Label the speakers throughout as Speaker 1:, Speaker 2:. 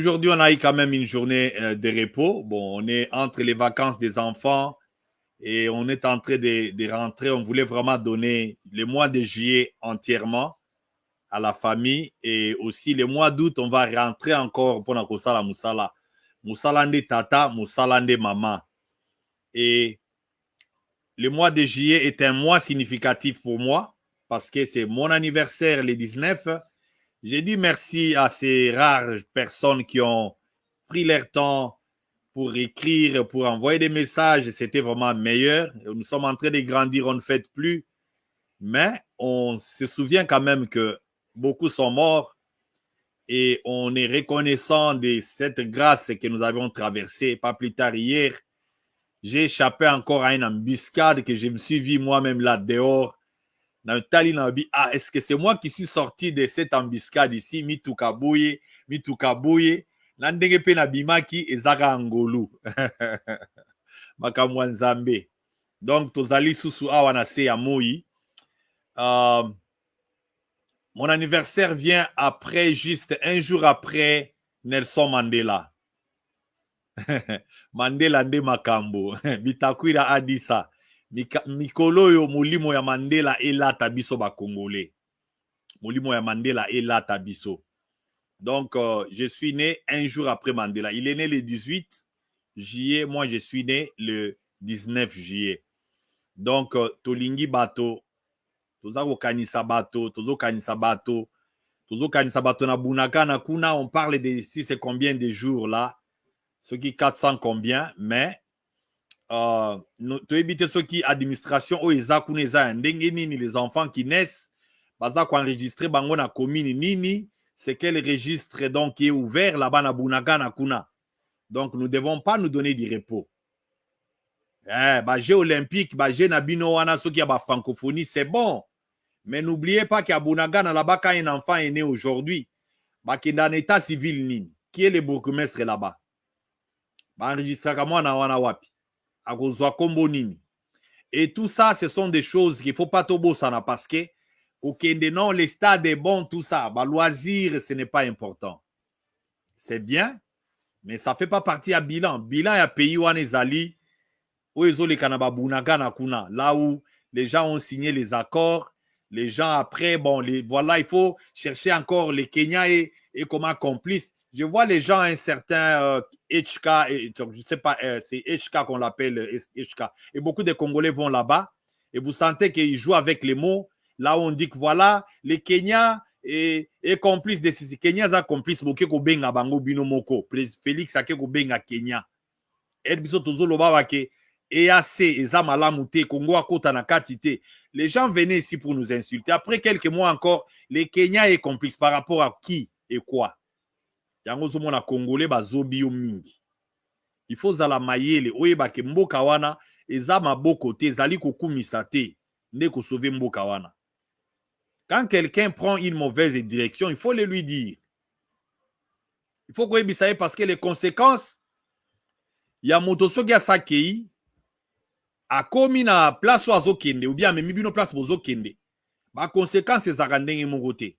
Speaker 1: Aujourd'hui, on a eu quand même une journée de repos. Bon, on est entre les vacances des enfants et on est en train de rentrer. On voulait vraiment donner le mois de juillet entièrement à la famille et aussi le mois d'août, on va rentrer encore pour la Kosala Moussala. Moussala de tata, Moussala de maman. Et le mois de juillet est un mois significatif pour moi parce que c'est mon anniversaire le 19. J'ai dit merci à ces rares personnes qui ont pris leur temps pour écrire, pour envoyer des messages. C'était vraiment meilleur. Nous sommes en train de grandir, on ne fait plus. Mais on se souvient quand même que beaucoup sont morts et on est reconnaissant de cette grâce que nous avons traversée. Pas plus tard hier, j'ai échappé encore à une embuscade que je me suis vu moi-même là dehors. Ah, est-ce que c'est moi qui suis sorti de cette embuscade ici? Mitukabouye. Nandenge pe na bimaki ezaka ngolu. Makamwa nzambe. Donc, tozali susu awa na se ya moi. Mon anniversaire vient après, juste un jour après Nelson Mandela. Mandela nde makambo. Bitakwira adisa. Mikolo yo molimo ya Mandela elata biso ba Congolais. Molimo ya Mandela elata biso. Donc, je suis né un jour après Mandela. Il est né le 18 juillet. Moi, je suis né le 19 juillet. Donc, tolingi bato, tozako kanisa bato, tozo kanisa bato na bunakana kuna. On parle de si c'est combien de jours là. Ceux qui 400 combien, mais tu évites ceux qui administration o ezakuna eza ndenge nini les enfants qui naissent baza ko enregistrer bango na commune nini. C'est quel registre donc qui est ouvert là-bas na bunakana kuna. Donc nous ne devons pas nous donner du repos. Jeux olympique, jeux nabino wana ceux qui a ba francophonie, c'est bon. Mais n'oubliez pas qu'à Bunagana, là-bas, quand un enfant est né aujourd'hui, qui est dans l'état civil nini, qui est le bourgmestre là-bas, enregistré comme moi na wana wapi, à kozwa kombo nini. Et tout ça, ce sont des choses qu'il ne faut pas tobo sana parce que non, les stades est bon, tout ça, loisir, ce n'est pas important. C'est bien, mais ça ne fait pas partie à bilan. Bilan ya pays wana ezali là où les gens ont signé les accords, les gens après, bon, voilà, il faut chercher encore les Kenyans et comment complices. Je vois les gens, un certain HK, je ne sais pas, c'est HK qu'on l'appelle, HK. Et beaucoup de Congolais vont là-bas et vous sentez qu'ils jouent avec les mots. Là où on dit que voilà, les Kenyans et complices de ces Kenyans sont complices. Benga bango binomoko. Félix Akeko benga Kenya. Et biso tozolo babake. EAC, eza malamu te, Congo akota na kati te. Les gens venaient ici pour nous insulter. Après quelques mois encore, les Kenyans est complice par rapport à qui et quoi. Yango zomo na Congolais bazobi yo mingi. Il faut zala mayele oyeba ke mboka wana eza maboko te, ezali kokumisa te, nde ko sauver mboka wana. Quand quelqu'un prend une mauvaise direction, il faut le lui dire. Il faut koyebisa ye parce que les conséquences ya moto soki asakei akomi na place ou azokende ou bien memi bino place bozokende ba conséquence ezaka ndenge moko te.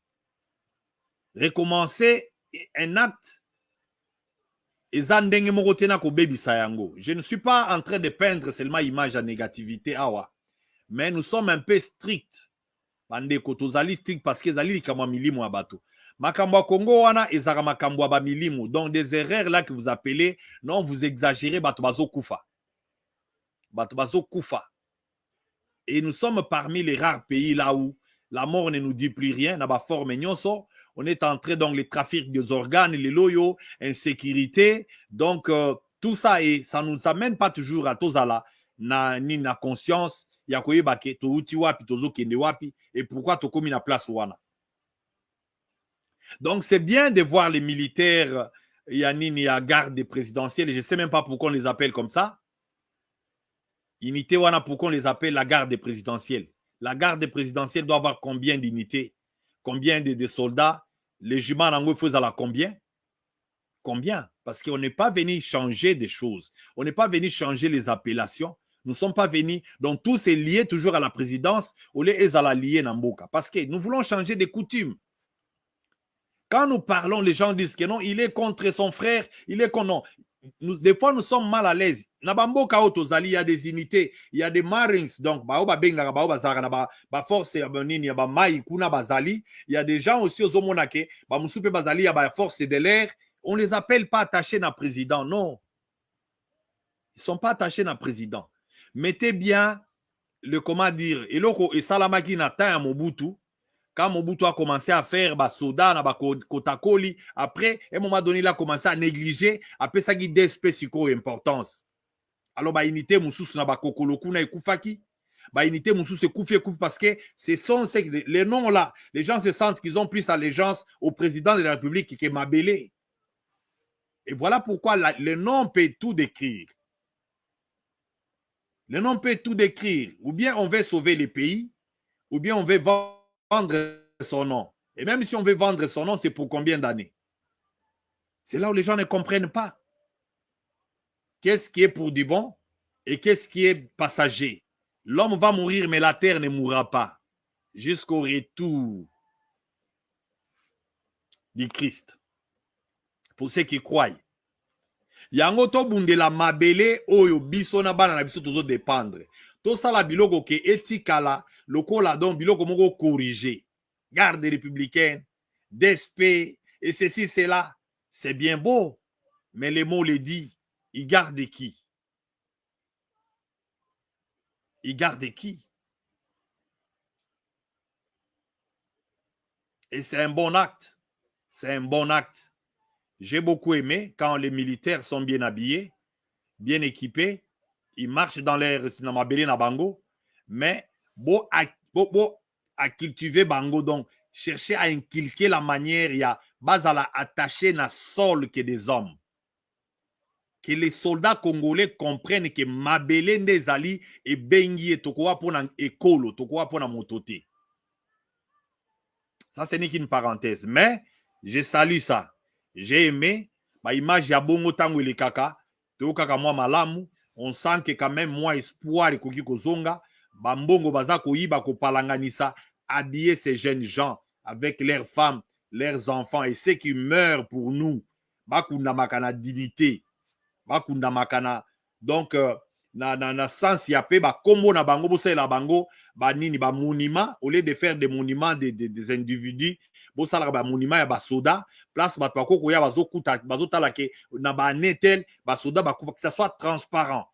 Speaker 1: Recommencer un acte eza ndenge moko te na kobebisa yango. Je ne suis pas en train de peindre seulement image à négativité awa, mais nous sommes un peu stricts. Bandeko tozali strict parce que ezali likambo milimo ya bato. Makambo ya Congo wana ezaka makambo ba milimo. Donc des erreurs là que vous appelez, non vous exagérez, bato bazo kufa. Et nous sommes parmi les rares pays là où la mort ne nous dit plus rien. On est entré dans les trafics des organes, les loyaux, insécurité. Donc, tout ça, et ça ne nous amène pas toujours à Tozala, ni na conscience. Et pourquoi tu as mis la place wana. Donc, c'est bien de voir les militaires, il y a garde présidentielle. Je ne sais même pas pourquoi on les appelle comme ça. Unité wana, pourquoi on les appelle la garde présidentielle? La garde présidentielle doit avoir combien d'unités? Combien de soldats? Les juments n'en font à la combien? Combien? Parce qu'on n'est pas venu changer des choses. On n'est pas venu changer les appellations. Nous ne sommes pas venus. Donc tout c'est lié toujours à la présidence. Ou les à la lier Namboka. Parce que nous voulons changer des coutumes. Quand nous parlons, les gens disent que non, il est contre son frère, il est contre... Non. Des fois, nous sommes mal à l'aise. Nabamboka Otozali, il y a des unités, il y a des Marines, donc, force, il y a des gens aussi aux Omonake, il y a force de l'air. On ne les appelle pas attachés à président, non. Ils ne sont pas attachés à président. Mettez bien le, comment dire, et Salamaki Nata à Mobutu. Quand Mobutu a commencé à faire soda na kotakoli, après, à un moment donné, il a commencé à négliger, après ça, il a des importance. Alors, unité moussous na kokoloku na ekufaki, unité moussous se koufi parce que ce sont les noms là, les gens se sentent qu'ils ont plus allégeance au président de la République qui est Mabélé. Et voilà pourquoi le nom peut tout décrire. Le nom peut tout décrire. Ou bien on veut sauver les pays, ou bien on veut vendre son nom. Et même si on veut vendre son nom, c'est pour combien d'années? C'est là où les gens ne comprennent pas. Qu'est-ce qui est pour du bon et qu'est-ce qui est passager? L'homme va mourir, mais la terre ne mourra pas. Jusqu'au retour du Christ. Pour ceux qui croient. Yango to bundela mabele oyo biso na bana na biso tozo dépendre. To sala biloko ke etikala lokola don biloko moko corriger. Garde républicaine, DSP, et ceci, cela, c'est bien beau, mais les mots le disent, ils gardent qui? Ils gardent qui? Et c'est un bon acte. C'est un bon acte. J'ai beaucoup aimé quand les militaires sont bien habillés, bien équipés, ils marchent dans l'air, dans ma belle Bango, mais beau à cultiver Bango, donc chercher à inculquer la manière, il y a base à la attacher na sol que des hommes. Que les soldats congolais comprennent que Mabele Ndezali et Bengi et Tokoa pour un école, Tokoa pour un mototé. Ça, ce n'est qu'une parenthèse. Mais je salue ça. J'ai aimé. Ma image ya bongo tango le kaka. Teo kaka moi malamu. On sent que quand même moi espoir et koki kozonga. Bambongo baza koyiba ko palanganisa. Habiller ces jeunes gens avec leurs femmes, leurs enfants et ceux qui meurent pour nous. Bakunda makana dignité. Bakunda makana. Donc, na sens ya pe ba kombo na bango bosa la bango ba nini ba monument au lieu de faire des monuments des individus bosa la ba monument ya ba soda place ba ko ya bazokuta bazotala ke na ba netel ba soda ba que ça soit transparent.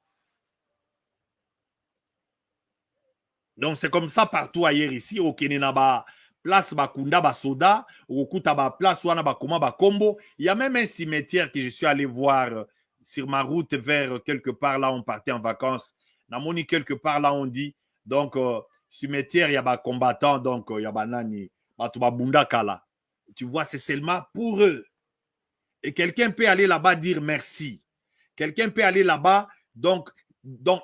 Speaker 1: Donc c'est comme ça partout ailleurs ici au Kenya na ba place ba kunda ba soda au kuta ba place wana ba koma ba kombo, il y a même un cimetière que je suis allé voir sur ma route vers quelque part là, on partait en vacances. Namoni quelque part là, on dit. Donc, cimetière, il y a des combattants, donc il y a des nani, bunda kala. Tu vois, c'est seulement pour eux. Et quelqu'un peut aller là-bas dire merci. Quelqu'un peut aller là-bas, donc,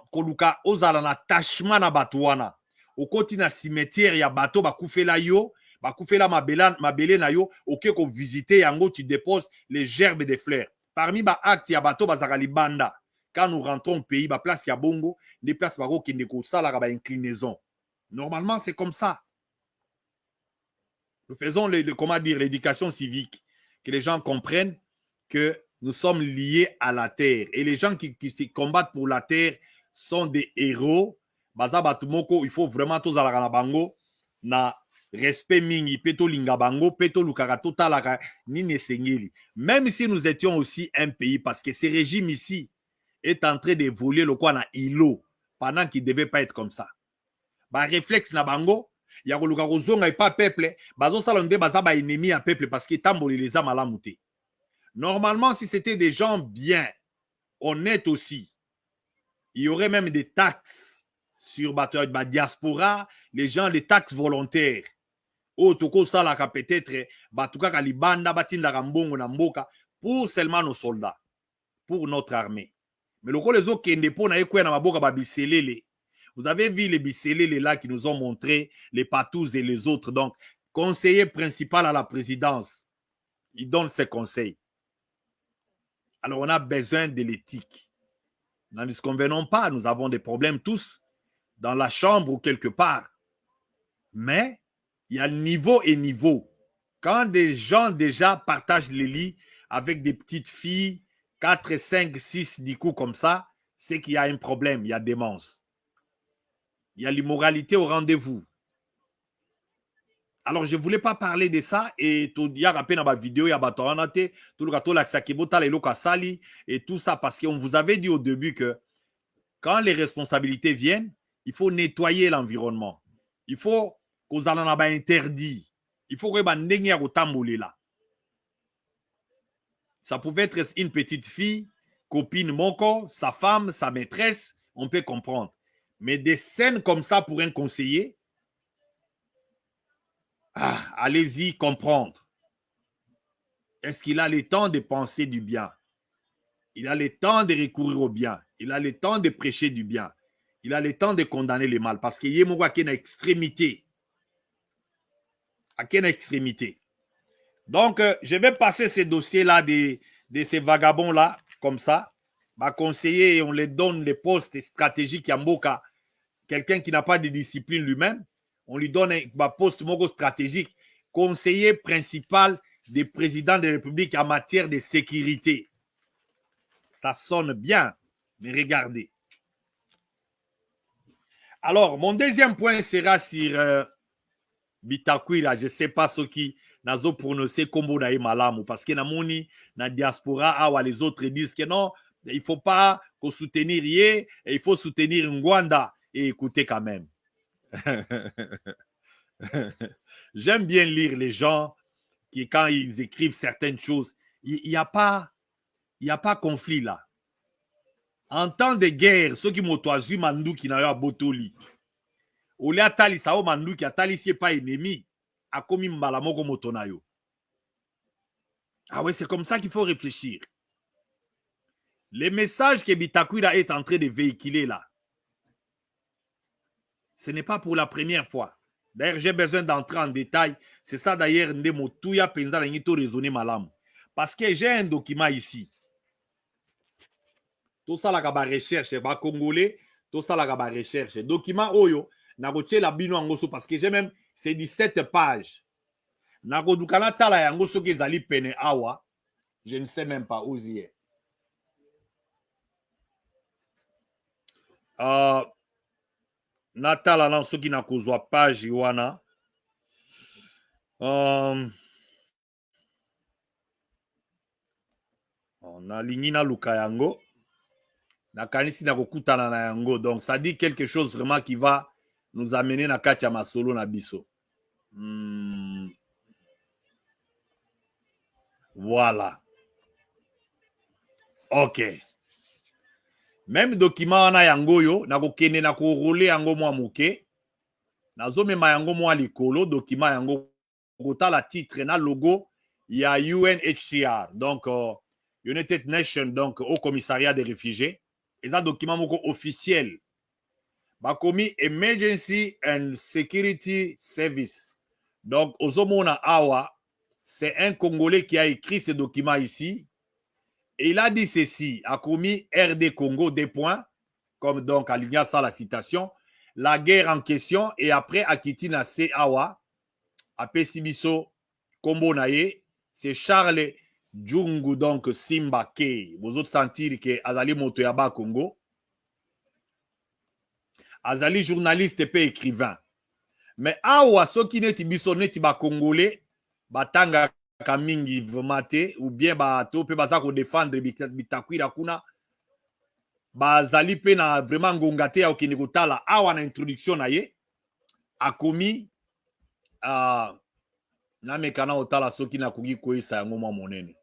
Speaker 1: koluka ozala na attachement na batouana. Au côté na cimetière, il y a bateau, bakoufela yo, bakoufela mabele na yo, ok, ko visiter yango, tu déposes les gerbes des fleurs. Parmi les actes, il y a bateau bazakali banda. Quand nous rentrons au pays, la place ya bongo, les places bako qui ne ko sala ba inclinaison. Normalement, c'est comme ça. Nous faisons comment dire l'éducation civique, que les gens comprennent que nous sommes liés à la terre et les gens qui se combattent pour la terre sont des héros. Baza batumoko, il faut vraiment tous à la bango na respect mingi peto linga bango peto lukaka totalaka nini sengeli. Même si nous étions aussi un pays parce que ce régime ici est en train de voler le quoi na îlot pendant qu'il devait pas être comme ça. Ba réflexe na bango ya koluka kozonga pas peuple bazo salonde baza ba ennemi à peuple parce que tamboli les âmes à la mouté. Normalement si c'était des gens bien honnêtes aussi, il y aurait même des taxes sur la diaspora, les gens, les taxes volontaires. Oh, toko salaka peut-être, batuka kalibanda, batinda rambongo na mboka, pour seulement nos soldats, pour notre armée. Mais le les autres qui n'ont pas na maboka ba biselele. Vous avez vu les biselele là qui nous ont montré les patous et les autres. Donc, conseiller principal à la présidence, il donne ses conseils. Alors, on a besoin de l'éthique. N'en disconvenons pas, nous avons des problèmes tous. Dans la chambre ou quelque part. Mais il y a niveau et niveau. Quand des gens déjà partagent les lits avec des petites filles, 4, 5, 6 du coup comme ça, c'est qu'il y a un problème, il y a démence. Il y a l'immoralité au rendez-vous. Alors, je ne voulais pas parler de ça et tout il y a rappelé dans ma vidéo, il y a tout le gâteau et tout ça parce qu'on vous avait dit au début que quand les responsabilités viennent, il faut nettoyer l'environnement. Il faut qu'on en a interdit. Il faut que là. Ça pouvait être une petite fille, copine Moko, sa femme, sa maîtresse, on peut comprendre. Mais des scènes comme ça pour un conseiller, allez-y comprendre. Est-ce qu'il a le temps de penser du bien? Il a le temps de recourir au bien. Il a le temps de prêcher du bien. Il a le temps de condamner le mal. Parce qu'il y a une extrémité. À quelle extrémité? Donc, je vais passer ces dossiers-là de ces vagabonds-là, comme ça. Ma conseiller, on les donne les postes stratégiques à Mboka. Quelqu'un qui n'a pas de discipline lui-même, on lui donne un poste stratégique. Conseiller principal des présidents de la République en matière de sécurité. Ça sonne bien, mais regardez. Alors, mon deuxième point sera sur Bitakwira. Je ne sais pas ce qui nazo prononcé Kombo Naï Malamu parce que namoni na diaspora awa les autres disent que non, il ne faut pas soutenir Yé, il faut soutenir Ngwanda et écouter quand même. J'aime bien lire les gens qui, quand ils écrivent certaines choses, il n'y a pas conflit là. En temps de guerre, ceux qui m'ont choisi Mandou qui n'a pas botoli. Ole atali sao Mandou qui atali si pas ennemi, a commis Malamoko Motonayo. Ah ouais, c'est comme ça qu'il faut réfléchir. Les messages que Bitakwira est en train de véhiculer là, ce n'est pas pour la première fois. D'ailleurs, j'ai besoin d'entrer en détail. C'est ça d'ailleurs, Ndemotouya Penza Nito raisonner malam. Parce que j'ai un document ici. Tout ça, la recherche, ba congolais, tout ça, la recherche. Document Oyo, nagoche la bino angoso parce que j'ai même, c'est 17 pages. Nagodukana tala yangoso ke zali pene awa, je ne sais même pas où y est. Natala nan soki na kozwa page wana. Nalingi na luka yango. Nakanisi na kokutana na yango. Donc ça dit quelque chose vraiment qui va nous amener na kati ya masolo na biso. Voilà. Ok. Même document wana yango yo, na kokende na korole yango mwa muke. Nazomema yango mwa likolo, document yango kotala titre na logo ya UNHCR. Donc United Nations, donc au commissariat des réfugiés. Et un document moko officiel. Bakomi Emergency and Security Service. Donc, Ozomona Awa, c'est un Congolais qui a écrit ce document ici. Et il a dit ceci, a commis RD Congo, des points, comme donc aligné ça la citation, la guerre en question, et après Akitina C. Awa, à Pesibiso, Kombo Naye, c'est Charles Djungu, donc Simba K. Vous autres sentir que Azali Motoyaba Congo. Azali journaliste et écrivain. Mais awa soki neti biso neti ba congolais batanga kamingi vomate ou bien ba to pe baza ko défendre Bitakwira kuna bazali pe na vraiment ngongate ya okini kotala awa na introduction na ye a commis na mekana otala soki na kogi koisa yango mwa monene.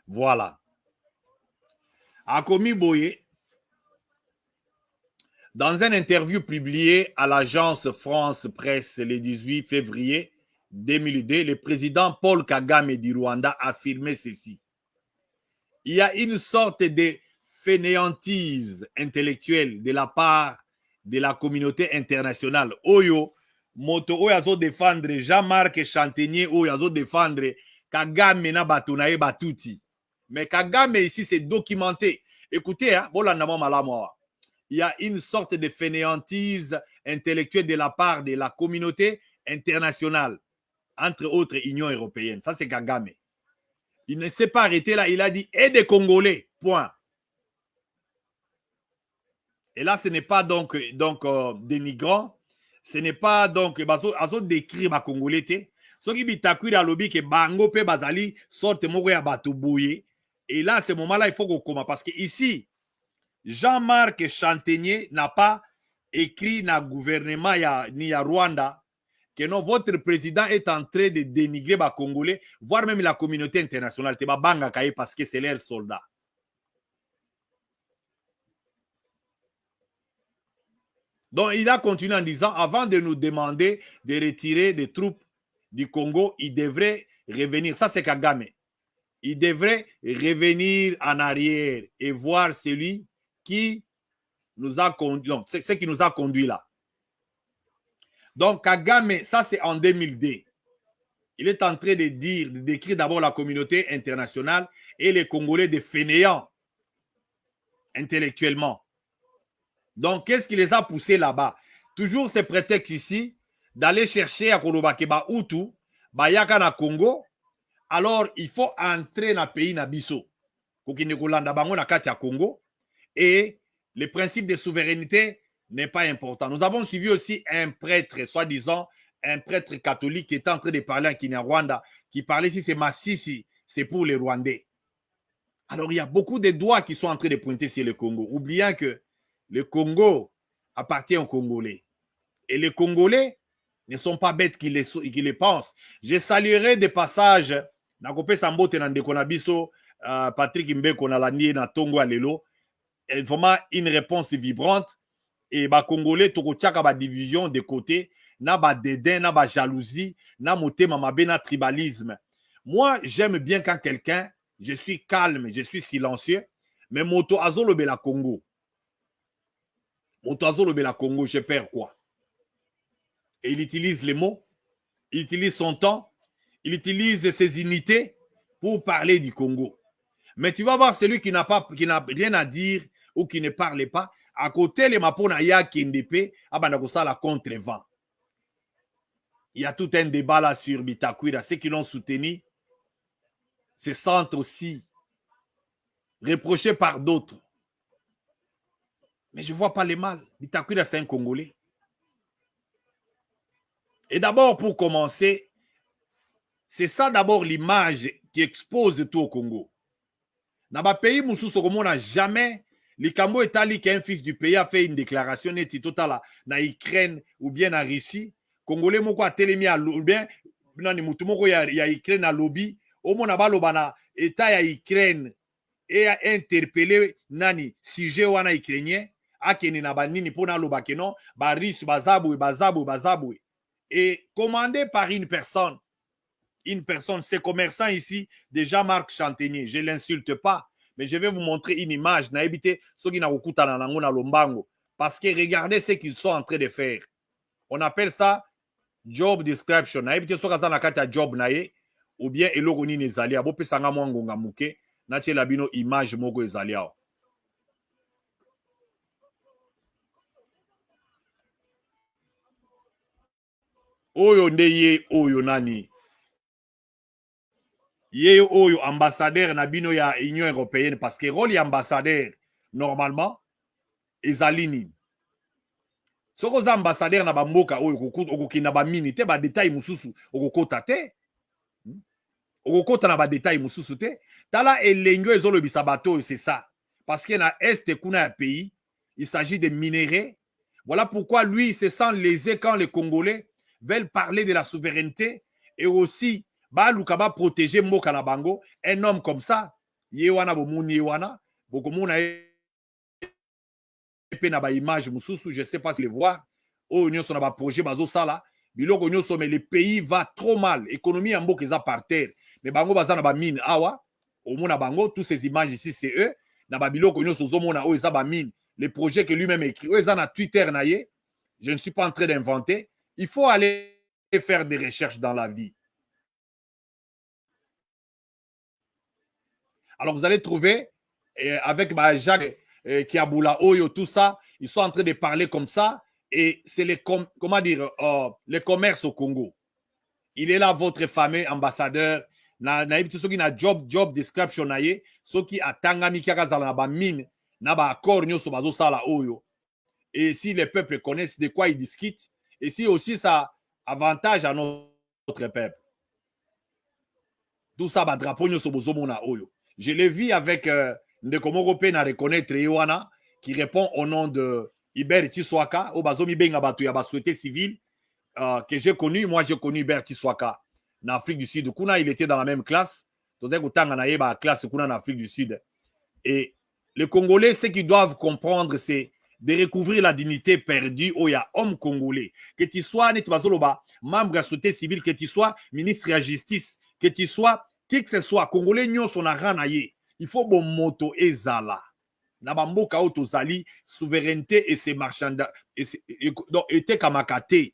Speaker 1: Voilà. A commis boye. Dans une interview publiée à l'agence France Presse le 18 février 2002, le président Paul Kagame du Rwanda a affirmé ceci. Il y a une sorte de fainéantise intellectuelle de la part de la communauté internationale. Oyo, moto oyo défendre Jean-Marc Chantenier, oyo défendre Kagame na batunaye batuti. Mais Kagame ici, c'est documenté. Écoutez, hein, il y a une sorte de fainéantise intellectuelle de la part de la communauté internationale. entre autres Union européenne. Ça, c'est Kagame. Il ne s'est pas arrêté là. Il a dit « et des Congolais », point. Et là, ce n'est pas donc dénigrant. Ce n'est pas donc azo décrire ba Congolais te. Soki bitakwira lobi ke bango pe bazali sorte moko ya bato bouye. Et là, à ce moment-là, il faut qu'on commence. Parce que ici, Jean-Marc Chantenier n'a pas écrit dans le gouvernement ni à Rwanda que non, votre président est en train de dénigrer les Congolais, voire même la communauté internationale. Parce que c'est leurs soldats. Donc, il a continué en disant, avant de nous demander de retirer des troupes du Congo, il devrait revenir. Ça, c'est Kagame. Il devrait revenir en arrière et voir celui qui nous a conduit. C'est ce qui nous a conduit là. Donc, Kagame, ça, c'est en 2002. Il est en train de dire, de décrire d'abord la communauté internationale et les Congolais des fainéants intellectuellement. Donc, qu'est-ce qui les a poussés là-bas? Toujours ce prétexte ici d'aller chercher à Kolobakeba Hutu, Bayaka na Congo. Alors, il faut entrer dans le pays Nabiso. Congo. Et le principe de souveraineté n'est pas important. Nous avons suivi aussi un prêtre, soi-disant, un prêtre catholique qui était en train de parler en Kinyarwanda, qui parlait si c'est Massisi, c'est pour les Rwandais. Alors, il y a beaucoup de doigts qui sont en train de pointer sur le Congo, oubliant que le Congo appartient aux Congolais. Et les Congolais ne sont pas bêtes qui les pensent. Je saluerai des passages, Patrick Mbeko na lanie na Tongo Alelo, vraiment une réponse vibrante. Et les Congolais, tokotiaka ba division de côté, na ba dédain, na ba jalousie, na motema mabe, na tribalisme. Moi, j'aime bien quand quelqu'un, je suis calme, je suis silencieux, mais moto azolobe la Congo. Moto Congo, je perds quoi? Et il utilise les mots, il utilise son temps, il utilise ses unités pour parler du Congo. Mais tu vas voir celui qui n'a rien à dire ou qui ne parle pas, à côté les Mapona ya Kindepe, la contre-vent. Il y a tout un débat là sur Bitakwira. Ceux qui l'ont soutenu se sentent aussi reprochés par d'autres. Mais je ne vois pas les mal. Bitakwira, c'est un Congolais. Et d'abord, pour commencer, c'est ça d'abord l'image qui expose tout au Congo. Dans le pays, on n'a jamais, Likambo Etali, qui est un fils du pays, a fait une déclaration nette totale dans l'Ukraine ou bien en Russie. Congolais, moko a télémi à bien, il y a Ukraine à lobby, au moins à État ya Ukraine et a interpellé nani sujet wana ukrainien akeni na banini pona loba kenon ba riche bazabou et commandé par une personne, ces commerçants ici, déjà Jean-Marc Chantenier, je ne l'insulte pas, mais je vais vous montrer une image, parce que regardez ce qu'ils sont en train de faire. On appelle ça job description. Job ou bien elogoni nezali abo pesanga mwangonga muke na tie labino image moko ezali awa. Oyo nde ye oyo nani ye oyo ambassadeur na bino ya Union européenne, parce que rôle ya ambassadeur normalement ezali nini? Soko za ambassadeur na bamboka oyo okokina ba mini te ba détail mususu okokota te. Okokota na ba détail mususu te. Tala elengo ezolobisa bato, c'est ça. Parce que na est kuna ya pays, il s'agit de minéraux. Voilà pourquoi lui se sent lésé quand les Congolais veulent parler de la souveraineté et aussi Lukaba protéger Mboka na bango. Un homme comme ça, yewana bomuni yewana, bokomuna pe na ba image mususu, je sais pas si les voir. Oh nyo sona ba projet bazo sala, biloko nyo so, mais le pays va trop mal, économie en Mboka eza par terre. Mais bango baza na ba mine awa, omona bango, tous ces images ici c'est eux, na ba biloko nyo so zomona o eza ba mine. Les projets que lui-même écrit, eza na Twitter na ye. Je ne suis pas en train d'inventer. Il faut aller faire des recherches dans la vie. Alors, vous allez trouver, avec Jacques Kiaboula Oyo, tout ça, ils sont en train de parler comme ça, et c'est les commerces au Congo. il est là, votre fameux ambassadeur. Na soki na job description na ye, soki atangami kaka zala na ba mine, na ba accord nyoso bazo sala oyo. Et si les peuples connaissent de quoi ils discutent, et si aussi ça avantage à notre peuple. Tout ça, ba drapeau nyoso bozo mona oyo. Je l'ai vu avec Ndeko Européen à reconnaître Yoana, qui répond au nom de Iber Tiswaka, au bazomi benga batu ya ba société civile, que j'ai connu. Moi, j'ai connu Iber Tiswaka en Afrique du Sud. Kuna, il était dans la même classe. Donc, classe en Afrique du Sud. Et les Congolais, ce qu'ils doivent comprendre, c'est de recouvrir la dignité perdue où il y a homme congolais. Que tu sois membre de la société civile, que tu sois ministre de la justice, que tu sois qui que ce soit, Congolais, nous sommes en il faut bon moto et zala. Na bamboka autozali, souveraineté et ses marchandages. Donc, était kamakate.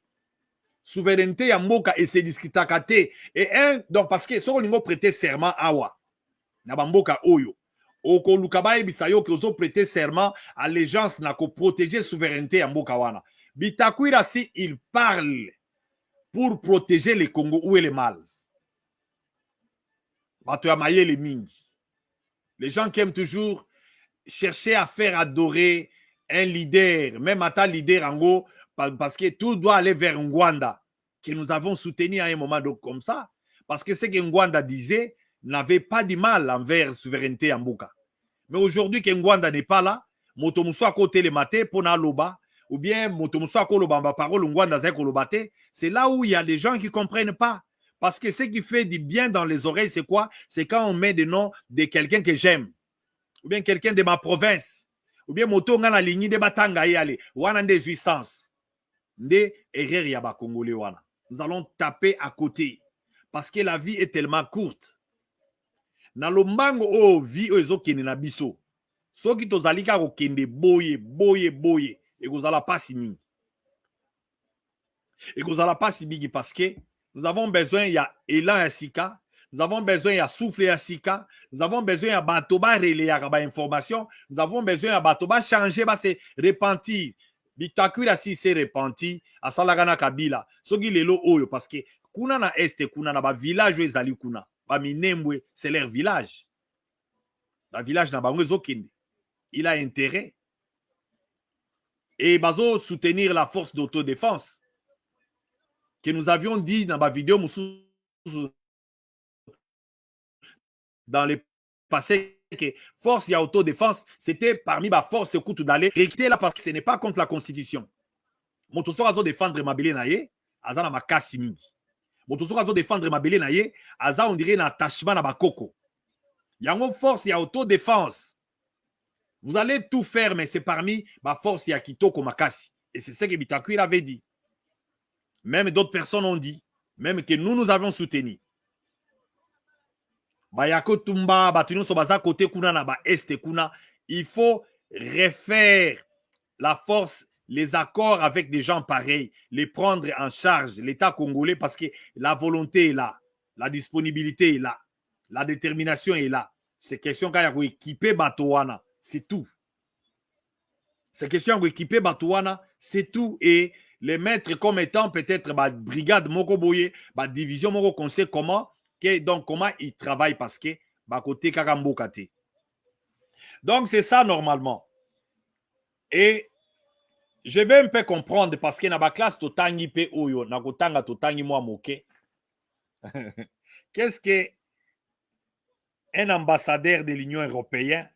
Speaker 1: Souveraineté ya mboka et ses discutakate. Et donc, parce que, si on a prêté serment awa, na bamboka oyo, oko lukabaye bisayo que ozo prêté serment allégeance na ko protéger souveraineté ya mboka wana. Bitakwira si il parle pour protéger les Congo, où est le mal? Bato ya mayele mingi. Les gens qui aiment toujours chercher à faire adorer un leader, même à ta leader en gros, parce que tout doit aller vers Ngwanda, que nous avons soutenu à un moment comme ça, parce que ce que Ngwanda disait n'avait pas de mal envers la souveraineté en Mboka. Mais aujourd'hui que Ngwanda n'est pas là, Motomuso à côté le matin pour Naloba, ou bien Motomuso à côté le parole Ngwanda c'est là où il y a des gens qui ne comprennent pas. Parce que ce qui fait du bien dans les oreilles, c'est quoi? C'est quand on met des noms de quelqu'un que j'aime. Ou bien quelqu'un de ma province. Ou bien moto nga na ligne de batanga yale. Wana des puissances. Nde erreur ya ba Congolais wana. Nous allons taper à côté. Parce que la vie est tellement courte. Na lombango o vie o ezokende na biso. Soki tozali ka kokende boye. Et vous allez pas si mingi. Et vous allez pas si mingi parce que nous avons besoin, il y a élan à Sika. Nous avons besoin, il y a souffle à Sika. Nous avons besoin, il y a Batoba relais à information. Nous avons besoin, il y a Batoba changer, c'est repentir. Bitakura si c'est repenti, à Salagana Kabila. Sogi lelo oyo, parce que kuna na este, kuna na ba village ou ezali kuna. Ba minembwe, c'est leur village. La village na bango ezokende. Il a intérêt. Et bazo soutenir la force d'autodéfense. Que nous avions dit dans ma vidéo dans le passé que force et autodéfense, c'était parmi ma force écoute d'aller recter là parce que ce n'est pas contre la constitution. Motoso azo défendre ma belé naye, aza na makasi mingi. Motoso azo défendre ma belé naye, aza on dirait un attachement na bakoko. Yango force et autodéfense. Vous allez tout faire, mais c'est parmi ma force et kitoko makasi. Et c'est ce que Bitakwira avait dit. Même d'autres personnes ont dit, même que nous avons soutenu. Il faut refaire la force, les accords avec des gens pareils, les prendre en charge, l'État congolais, parce que la volonté est là, la disponibilité est là, la détermination est là. C'est question qu'il y a équiper Batouana, c'est tout. C'est question d'équiper Batouana, c'est tout. Et les mettre comme étant peut-être brigade Moko Boye, division Moko conseil comment, donc comment ils travaillent parce que côté Kakambo Kate. Donc c'est ça normalement. Et je vais un peu comprendre parce que dans la classe Totangi Pe Oyo, na Kotanga Totangi Moi Moke. Qu'est-ce que un ambassadeur de l'Union européenne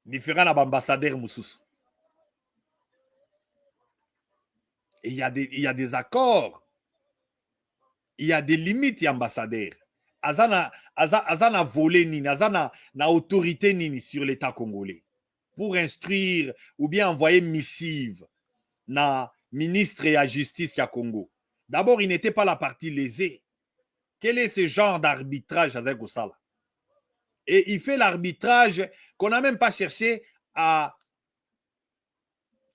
Speaker 1: différent d'un ambassadeur Moussous? Et il y a des accords. Il y a des limites, ambassadeur. Azana volé nini, azana na autorité nini sur l'État congolais pour instruire ou bien envoyer missive na ministre et à justice à Congo. D'abord, il n'était pas la partie lésée. Quel est ce genre d'arbitrage avec Osala? Et il fait l'arbitrage qu'on n'a même pas cherché à,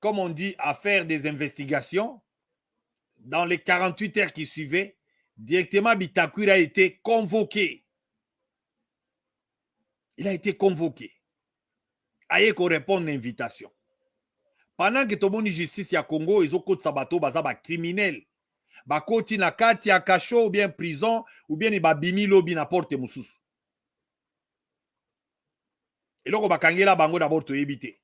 Speaker 1: comme on dit, à faire des investigations. Dans les 48 heures qui suivaient, directement Bitakwira a été convoqué. Il a été convoqué. Aïe qu'on réponde à l'invitation. Pendant que tout le monde justice à Congo, ils ont côté sabato, bazaba criminel. bakoti na kati ya cachot ou bien prison ou bien babimi lobi na porte mususu. Eloko bakangela bango d'abord toyebi te.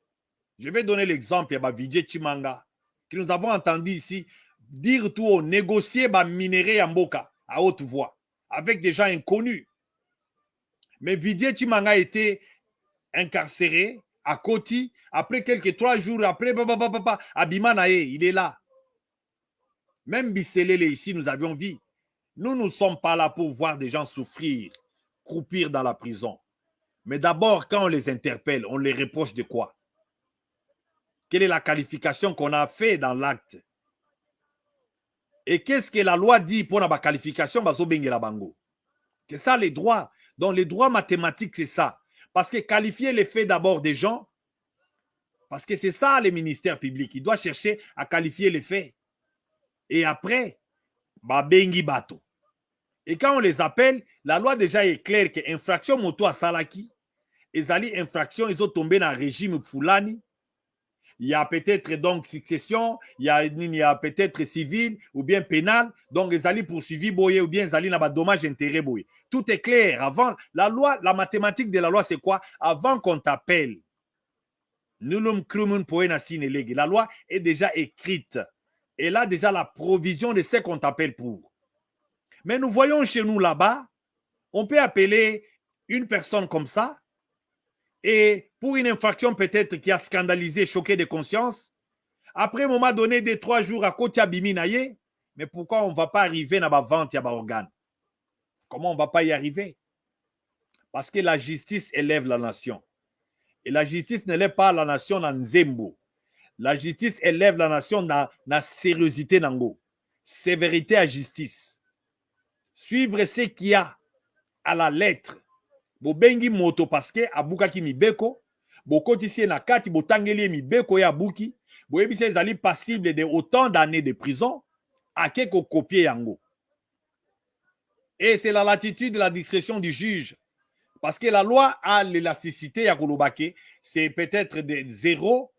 Speaker 1: Je vais donner l'exemple de Vijay Chimanga, que nous avons entendu ici dire tout, négocier ba minerai en Mboka à haute voix, avec des gens inconnus. Mais Vijay Chimanga a été incarcéré à Koti, après quelques 3 jours, après, Abimanae, il est là. Même Bisselele ici, nous avions vu. Nous ne sommes pas là pour voir des gens souffrir, croupir dans la prison. Mais d'abord, quand on les interpelle, on les reproche de quoi? Quelle est la qualification qu'on a fait dans l'acte? Et qu'est-ce que la loi dit pour la qualification? C'est ça les droits. Donc les droits mathématiques, c'est ça. Parce que qualifier les faits d'abord des gens, parce que c'est ça les ministères publics. Ils doivent chercher à qualifier les faits. Et après, bengi bato. Et quand on les appelle, la loi déjà est claire que infraction moto à Salaki, ils allaient infraction, ils ont tombé dans le régime Fulani. Il y a peut-être donc succession, il y a peut-être civil ou bien pénal, donc ils allaient poursuivre boye ou bien ils allaient dans dommage intérêt boye. Tout est clair. Avant, la loi, la mathématique de la loi, c'est quoi? Avant qu'on t'appelle, la loi est déjà écrite. Et là, déjà la provision de ce qu'on t'appelle pour. Mais nous voyons chez nous là-bas, on peut appeler une personne comme ça, et pour une infraction peut-être qui a scandalisé, choqué de conscience, après un moment donné, des 3 jours à côté Biminaye, mais pourquoi on ne va pas arriver dans la vente à organe? Comment on ne va pas y arriver? Parce que la justice élève la nation. Et la justice n'élève pas la nation dans Nzembo. La justice élève la nation dans la sérieuxité nango. Sévérité à justice. Suivre ce qu'il y a à la lettre. Bobengi moto parce que abukaki mibeko, bokotisi na kati botangeli mibeko ya buki, boyebisi ezali passible de autant d'années de prison, à keko copier yango. Et c'est la latitude de la discrétion du juge. Parce que la loi a l'élasticité à Kolobake, c'est peut-être de 0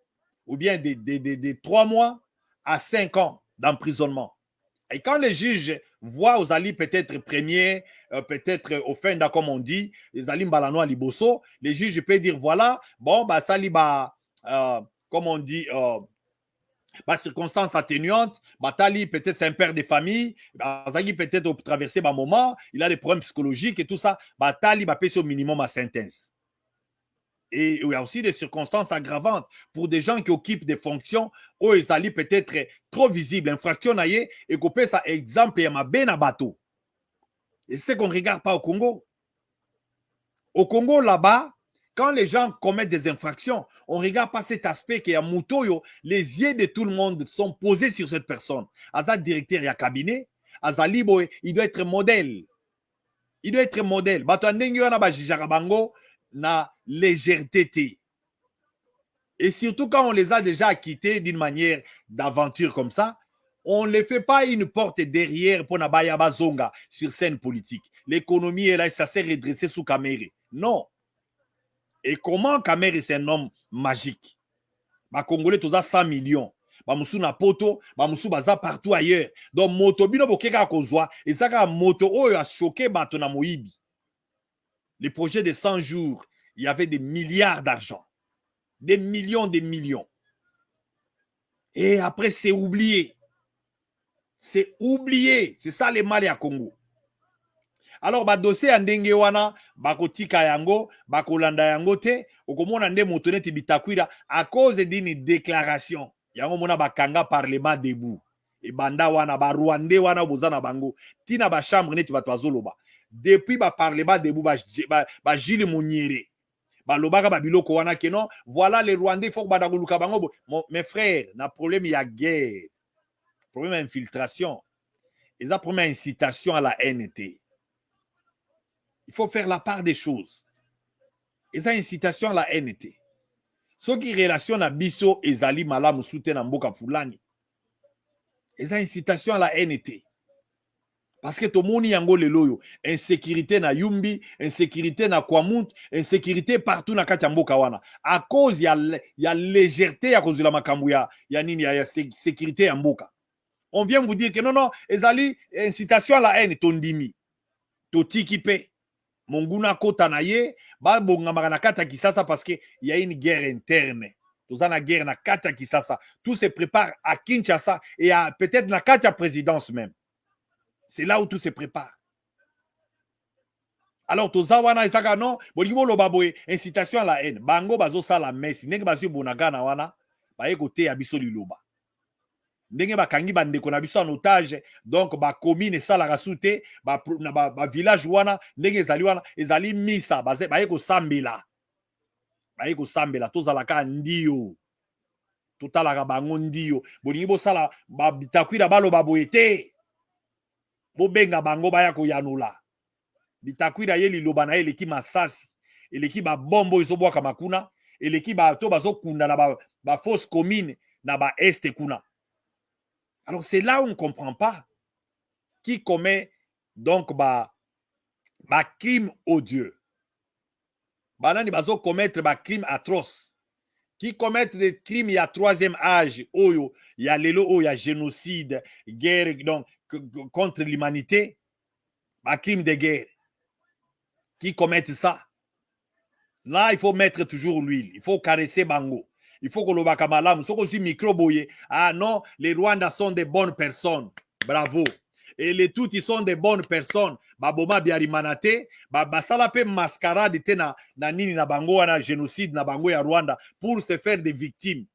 Speaker 1: ou bien de 3 mois à 5 ans d'emprisonnement. Et quand les juges voient aux alliés peut-être premiers, peut-être au fin d'un, comme on dit, les alliés balanois liboso, les juges peuvent dire voilà, bon, bah, ça, comme on dit, circonstances atténuantes, Batali peut-être c'est un père de famille, Bazali peut-être au traverser un moment, il a des problèmes psychologiques et tout ça, Batali va payer au minimum à sentence. Et il y a aussi des circonstances aggravantes pour des gens qui occupent des fonctions où ils allaient peut-être trop visibles, infraction et qu'on peut ça exemple et ma ben à bateau. Et c'est ce qu'on ne regarde pas au Congo. Au Congo, là-bas, quand les gens commettent des infractions, on ne regarde pas cet aspect qu'il y a Moutoyo, les yeux de tout le monde sont posés sur cette personne. Azad directeur et cabinet, Azalibo, il doit être modèle. Il doit être modèle. Na légèreté. Et surtout quand on les a déjà quittés d'une manière d'aventure comme ça, on ne les fait pas une porte derrière pour Nabaya Bazonga sur scène politique. L'économie est là, ça s'est redressé sous Kamere. Non. Et comment Kamere, c'est un homme magique? Ma Congolais, tous à 100 millions. Ba musu na poto, ba musu baza partout ailleurs. Donc moto bino bokeka kozwa, et ça ka moto oyo a choqué bato na moyibi. Les projets de 100 jours, il y avait des milliards d'argent. Des millions, des millions. Et après, c'est oublié. C'est oublié. C'est ça les mal à Congo. Alors, dossier en ndenge wana, bakotika yango, bakolanda yango te, okomona nde motonete bitakwira à cause d'une déclaration. Yango mona bakanga parlement debout. Et banda wana, ba Rwandais wana bozana bango. Tina ba chambre neti bato azoloba. Depuis ba parlement debout, ba Gilles Mouniere. Balobaka ba biloko wana ke non, voilà les Rwandais, faut badagoluka bango. Mes frères, na problème il y a guerre. Problème d'infiltration. Et ça problème incitation à la NT. Il faut faire la part des choses. Et ça incitation à la NT. Ce qui relation à biso ezali malamu soutien na mboka fulani. Et ça incitation à la NT. Parce que tout le monde yango leloyo, insécurité na Yumbi, insécurité na Kwamut, insécurité partout na Katiambo Kawana. À cause il y a légèreté à cause de la makambu ya nini ya sécurité ya mboka. On vient vous dire que non, non, ezali incitation à la haine, tondimi. Totiki pe. Monguna kota na ye, ba bongamaka na kata Kisasa parce qu'il y a une guerre interne. Toza na guerre na kata Kisasa. Tout se prépare à Kinshasa et peut-être na kata présidence même. C'est là où tout se prépare. Alors, toza wana isaka non, bolingo lo baboye, incitation à la haine. Bango bazo sa la messe, nenge bazo bonagana wana, ba ekote ya biso liloba. Ndenge bakangi bandeko na biso en otage, donc ba commune esalaka su te, ba village wana ndenge ezali wana ezali misa baye kosambela, baye kosambela tozalaka ndio totalaka bango ndio bolingi bosala bitakwira baloba boye te, bobenga bango baya koyanula bitakwira ye liloba na ye eleki masasi eleki babombo ezobwaka makuna eleki bato bazokunda na ba fausse commune na ba este kuna. Alors c'est là où on ne comprend pas qui commet donc crime odieux. Banani bazo commettre crime atroce. Qui commettent des crimes il y a troisième âge, il y a lelo, il y a génocide, guerre donc, contre l'humanité, crime de guerre. Qui commettent ça? Là, il faut mettre toujours l'huile, il faut caresser bango. Il faut que le bakamalam, il faut aussi microboyer. Ah non, les Rwandais sont des bonnes personnes. Bravo. Et les tout, ils sont des bonnes personnes. Baboma biarimanate, basalape mascarade te na nini na bango na génocide na bango ya Rwanda pour se faire des victimes.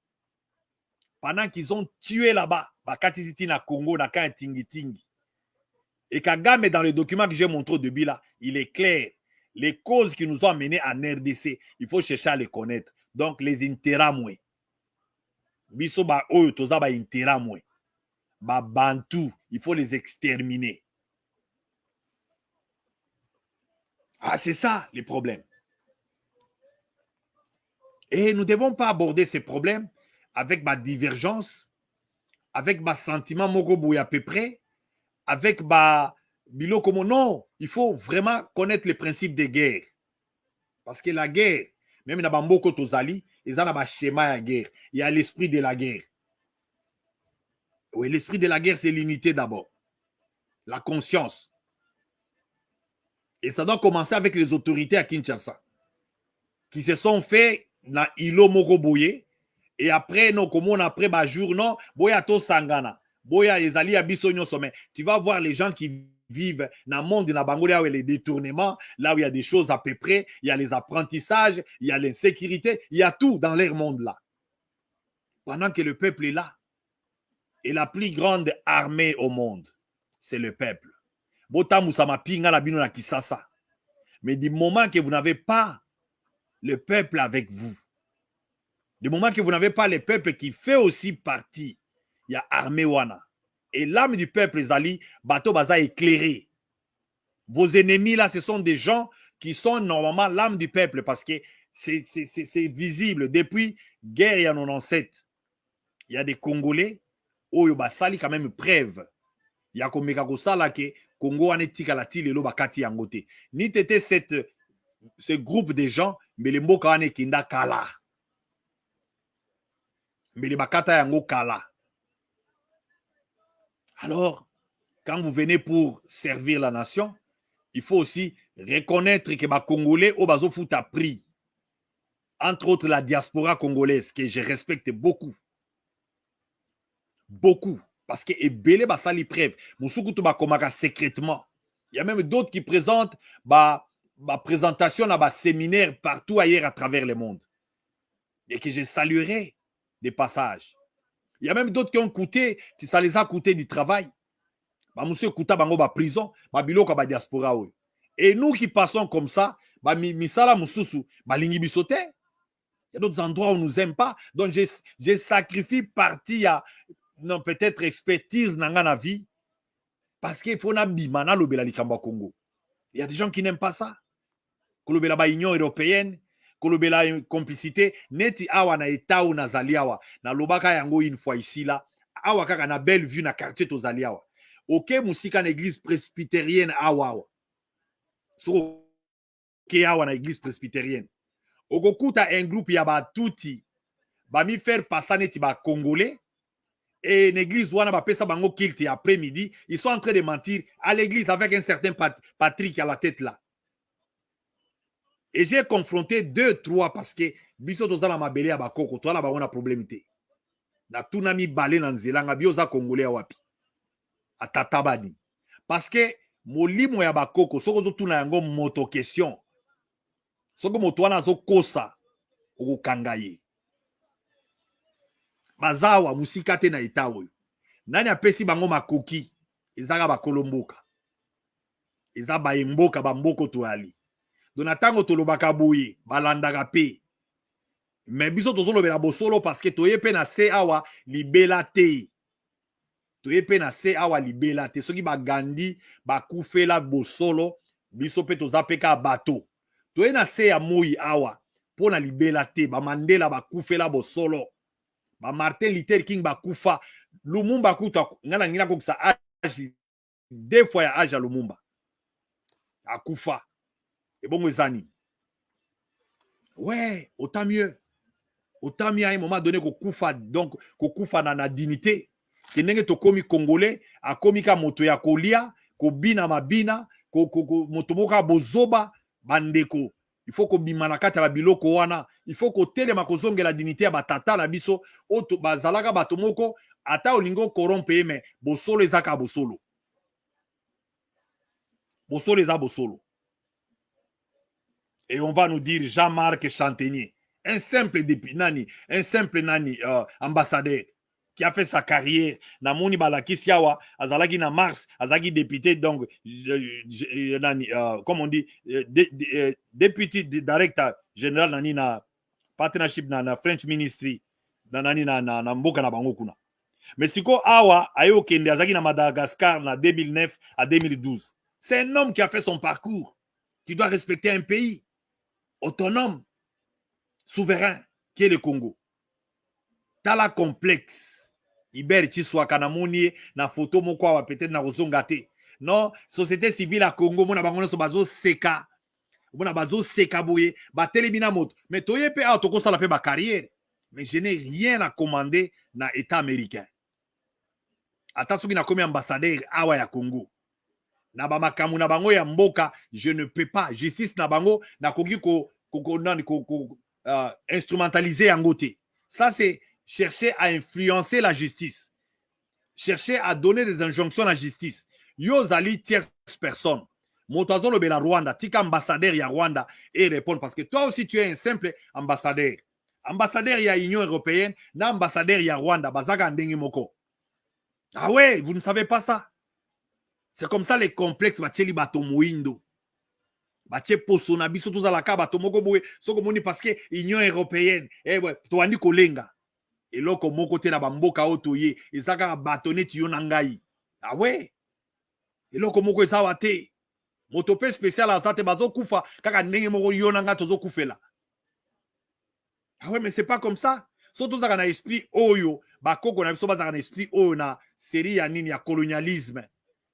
Speaker 1: Pendant qu'ils ont tué là-bas, bakatiziti na Congo na kan tingi tingi. Et Kagame dans le document que j'ai montré au début là, il est clair. Les causes qui nous ont amenés en RDC, il faut chercher à les connaître. Donc les intérêts moins. Biso ba oyo toza ba intérêts moins. Ba bantu, il faut les exterminer. Ah, c'est ça les problèmes. Et nous ne devons pas aborder ces problèmes avec ma divergence, avec ma sentiment mogoboy à peu près, avec ma bilo comme non, il faut vraiment connaître les principes des guerres. Parce que la guerre, même dans Bamboko Tozali, ils ont un schéma de guerre. Il y a l'esprit de la guerre. Oui, l'esprit de la guerre, c'est l'unité d'abord. La conscience. Et ça doit commencer avec les autorités à Kinshasa, qui se sont fait dans Ilo Mogoboye. Et après, non, comme on après, bah, jour, non, Boya to Sangana. Boya Ezali Abisonyo Sommet. Tu vas voir les gens qui vivent dans le monde de la Bangolia, là où il y a les détournements, là où il y a des choses à peu près, il y a les apprentissages, il y a l'insécurité, il y a tout dans leur monde là. Pendant que le peuple est là. Et la plus grande armée au monde, c'est le peuple. Mais du moment que vous n'avez pas le peuple avec vous, du moment que vous n'avez pas le peuple qui fait aussi partie, il y a armée wana. Et l'âme du peuple, Zali, bateau baza éclairé. Vos ennemis là, ce sont des gens qui sont normalement l'âme du peuple parce que c'est visible. Depuis guerre, il y en a 97. Il y a des Congolais, oyo basali quand même preuve. Il y a comme kosala ke Congo anetika la tile lo bakati yangote. Ni tete ce groupe de gens, mais les mboka ane kinda kala. Mais les bakata yango kala. Alors, quand vous venez pour servir la nation, il faut aussi reconnaître que les Congolais au bazo foot a pris. Entre autres la diaspora congolaise, que je respecte beaucoup. Beaucoup. Parce que Ebele basali preuve. Moussoukoutou bakomaka secrètement. Il y a même d'autres qui présentent ma présentation dans ma séminaire partout ailleurs à travers le monde. Et que je saluerai des passages. Il y a même d'autres qui ont coûté, qui ça les a coûté du travail. Monsieur Kouta Bango ba prison, ba biloko ba diaspora. Et nous qui passons comme ça, ba misala mususu, ba lingi bisote. Il y a d'autres endroits où on ne nous aime pas. Donc j'ai sacrifié partie à non peut-être expertise dans la vie parce qu'il faut n'abimana l'obéla likamba Congo. Il y a des gens qui n'aiment pas ça. Kolobela ba Union européenne, kolobela complicité, neti awa na eta ou na zaliawa, na lobaka yango une fois ici là, awa kaka na belle vue na quartier to zaliawa. OK, musika na église presbytérienne awa. So OK awa na église presbytérienne. Okokuta un groupe ya ba tuti ba mi faire passer neti ba congolais. Et l'église, après-midi, ils sont en train de mentir à l'église avec un certain Patrick à la tête là. Et j'ai confronté 2, 3 parce que biso toza na mabele ya bakoko, toi là on a problème té. Na tunami balé na nzela nga bioza congolais wapi. Atatabani. Parce que molimo ya bakoko soko zo tuna yango moto question. Soko moto wana zo kosa okokanga ye. Bazawa musika te na eta oyo. Nani apesi bango makoki ezaka bakolomboka. Eza ba mboka ba mboko to ali. Donatango tolobaka boye balandaka pe. Mais biso tozolobela bosolo parce que toye pe na se awa libela te. Toye pe na se awa libela te. Soki bagandi bakufela bosolo biso pe tozapeka bato. Toye na se ya moi awa pona libela te ba Mandela bakufela bosolo. Ba Martin Luther King bakufa. Lumumba kuta ngana ngina kokisa âge 2 fois ya âge ya Lumumba. Akufa. Et bon ezani. Ouais, autant mieux. Autant mieux à un moment donné kokufa donc kokufa na dignité. Kenenge to komi congolais, a komi ka moto ya kolia, ko bina mabina, ko moto moka bozoba bandeko. Il faut ko bimana kata ba biloko wana, il faut ko telema kozonge la dignité ya batata na biso, oto bazalaka bato moko ata olingo corrompe mais bosolo ezaka bosolo. Bosolo eza bosolo. Et on va nous dire Jean-Marc Chantenier, un simple nani, ambassadeur qui a fait sa carrière na moni balakisi awa azalaki na Mars, azalaki député donc comme on dit député directeur général nani na partnership na French ministry na nani na mboka na bango kuna. Mais siko awa ayo kende azalaki na Madagascar na 2009 à 2012. C'est un homme qui a fait son parcours. Tu dois respecter un pays autonome, souverain, qui est le Congo. Tala complexe. Iber Chiswa Kanamoni, na photo moko peut-être na rozongate. Non, société civile à Congo, mona bangono so bazo seka. Mona bazo seka boye, ba telebina moto. Mais toye pe a toko sala pe ba carrière. Mais je n'ai rien à commander na État américain. Ata soki na komi ambassadeur awa ya Congo. Na ba makamu na bango ya mboka, je ne peux pas. Justice na bango, na koki instrumentaliser yango te. Ça, c'est chercher à influencer la justice. Chercher à donner des injonctions à la justice. Yo zali tierce personne. Motazo le bela Rwanda, tika ambassadeur ya Rwanda et répondre parce que toi aussi tu es un simple ambassadeur. Ambassadeur ya Union européenne, na ambassadeur ya Rwanda, bazaka ndenge moko. Ah ouais, vous ne savez pas ça? C'est comme ça les complexes batieli bato moindo. Batie poso na biso tozalaka bato moko boye soko moni parce que Union européenne ouais toandi kolenga. Eloko moko te na bamboka otoye ezaka bato neti yo na ngai. Ah ouais? Eloko moko ezawa te. Moto pe spécial azate bazo kufa kaka ndenge moko yo na nga tozo kufela. Ah ouais, mais c'est pas comme ça. Surtout ça na esprit oyo bakoko na biso bazaka na esprit oyo na série ya nini ya colonialisme.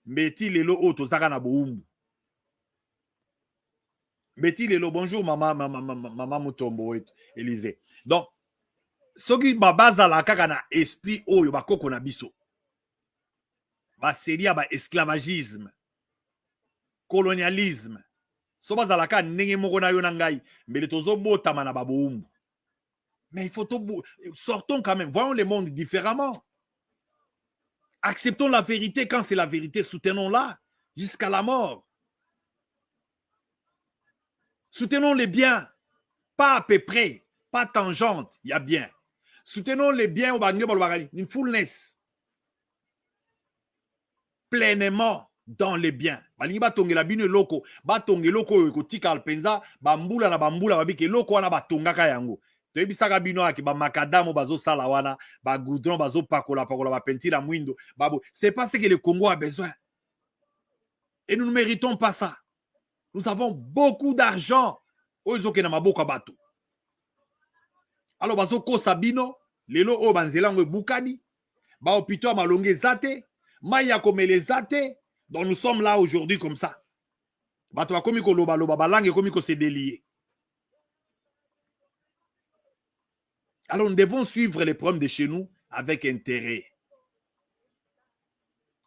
Speaker 1: Mbeti lelo o tozaka na boumbu. Mbeti lelo bonjour maman Mutombo Élysée. Donc soki babaza la kaka na esprit oyo bakoko na biso. Ba série ba esclavagisme. Colonialisme. So bazalaka ndenge moko na yo na ngai mbele tozo botama na baboumbu. Mais il faut sortons quand même, voyons le monde différemment. Acceptons la vérité quand c'est la vérité, soutenons-la jusqu'à la mort. Soutenons les biens, pas à peu près, pas tangente, il y a bien. Soutenons les biens au Bangladesh, une fullness. Pleinement dans les biens. Balingi batonge la bino loko, batonge loko ko tika alpenza, bambula na bambula babike loko wana batongaka yango. Toyebisaka bino aki ba makadamo bazo sala wana, ba goudron bazo pakola ba pentira mwindo, babo. C'est pas ce que le Congo a besoin. Et nous ne méritons pas ça. Nous avons beaucoup d'argent. Ozoke na maboka bato. Alors bazo ko sabino, lelo o banzela ngwe bukadi, ba hôpital malonge zate, maya komele zate. Donc nous sommes là aujourd'hui comme ça. Bato ba komi ko loba loba balange komi ko se délier. Alors nous devons suivre les problèmes de chez nous avec intérêt.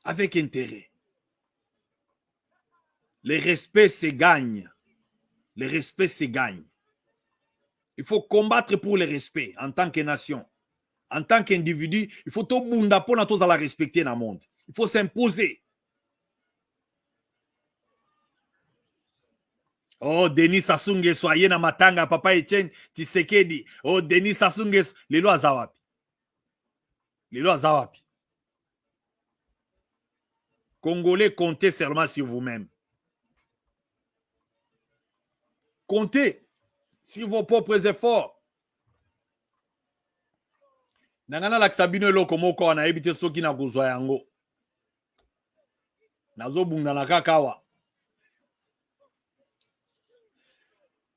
Speaker 1: avec intérêt. Le respect se gagne. Le respect se gagne. Il faut combattre pour le respect en tant que nation. En tant qu'individu, il faut tout le monde pour la respecter dans le monde. Il faut s'imposer. Oh, Denis Sassou Nguesso, na matanga, Papa Etienne Tshisekedi. Oh, Denis Sassou Nguesso, les lois zawapi. Les lois zawapi. Congolais, comptez seulement sur vous-même. Comptez sur vos propres efforts. Nangana la Sabino loko moko na ebite soki na kuzwa yango. Nazo bunda na kakawa.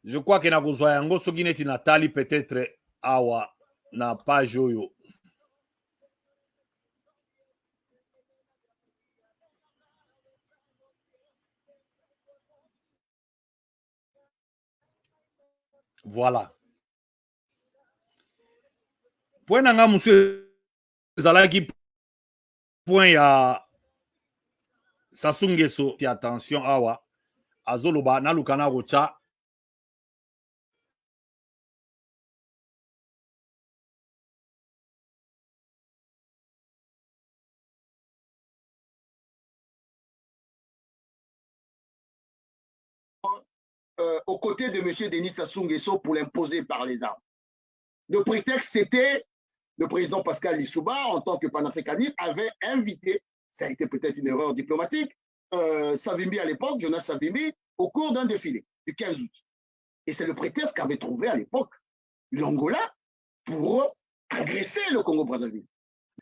Speaker 1: Je crois que na kuzwa yango soki neti Natali peut-être awa na page oyo. Voilà. Point nanga monsieur zalaki point ya Sassou Nguesso. Attention awa azoloba na lukana rocha.
Speaker 2: Aux côtés de M. Denis Sassou Nguesso pour l'imposer par les armes. Le prétexte, c'était le président Pascal Lissouba, en tant que panafricaniste, avait invité, ça a été peut-être une erreur diplomatique, Savimbi à l'époque, Jonas Savimbi, au cours d'un défilé du 15 août. Et c'est le prétexte qu'avait trouvé à l'époque l'Angola pour agresser le Congo-Brazzaville.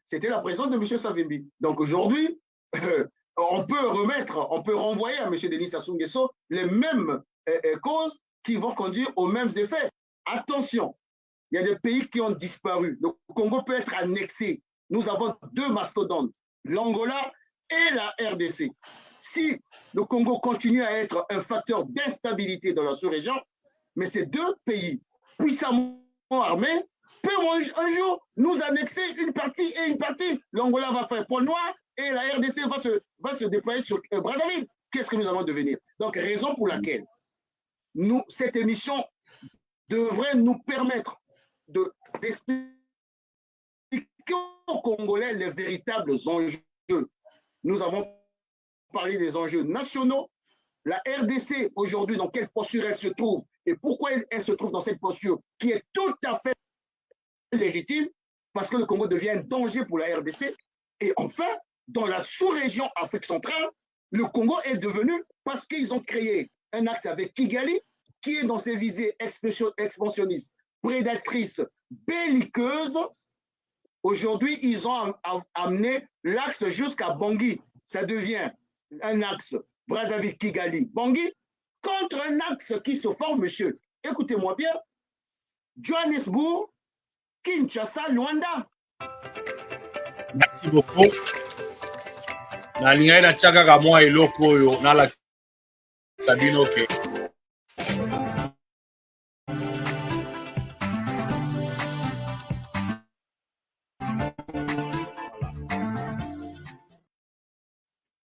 Speaker 2: C'était la présence de M. Savimbi. Donc aujourd'hui, on peut renvoyer à M. Denis Sassou Nguesso les mêmes causes qui vont conduire aux mêmes effets. Attention, il y a des pays qui ont disparu. Le Congo peut être annexé. Nous avons deux mastodontes, l'Angola et la RDC. Si le Congo continue à être un facteur d'instabilité dans la sous-région, mais ces deux pays puissamment armés peuvent un jour nous annexer une partie et une partie. L'Angola va faire point noir et la RDC va se déployer sur Brazzaville. Qu'est-ce que nous allons devenir? Donc, raison pour laquelle cette émission devrait nous permettre d'expliquer aux Congolais les véritables enjeux. Nous avons parlé des enjeux nationaux. La RDC, aujourd'hui, dans quelle posture elle se trouve et pourquoi elle se trouve dans cette posture qui est tout à fait légitime, parce que le Congo devient un danger pour la RDC. Et enfin, dans la sous-région Afrique centrale, le Congo est devenu, parce qu'ils ont créé un acte avec Kigali, qui est dans ses visées expansionnistes, prédatrices, belliqueuses. Aujourd'hui, ils ont amené l'axe jusqu'à Bangui. Ça devient un axe Brazzaville-Kigali-Bangui contre un axe qui se forme, monsieur. Écoutez-moi bien, Johannesburg, Kinshasa, Luanda.
Speaker 1: Merci beaucoup. Na linga ina chaka kamwa eloko yo na la Sabino ke.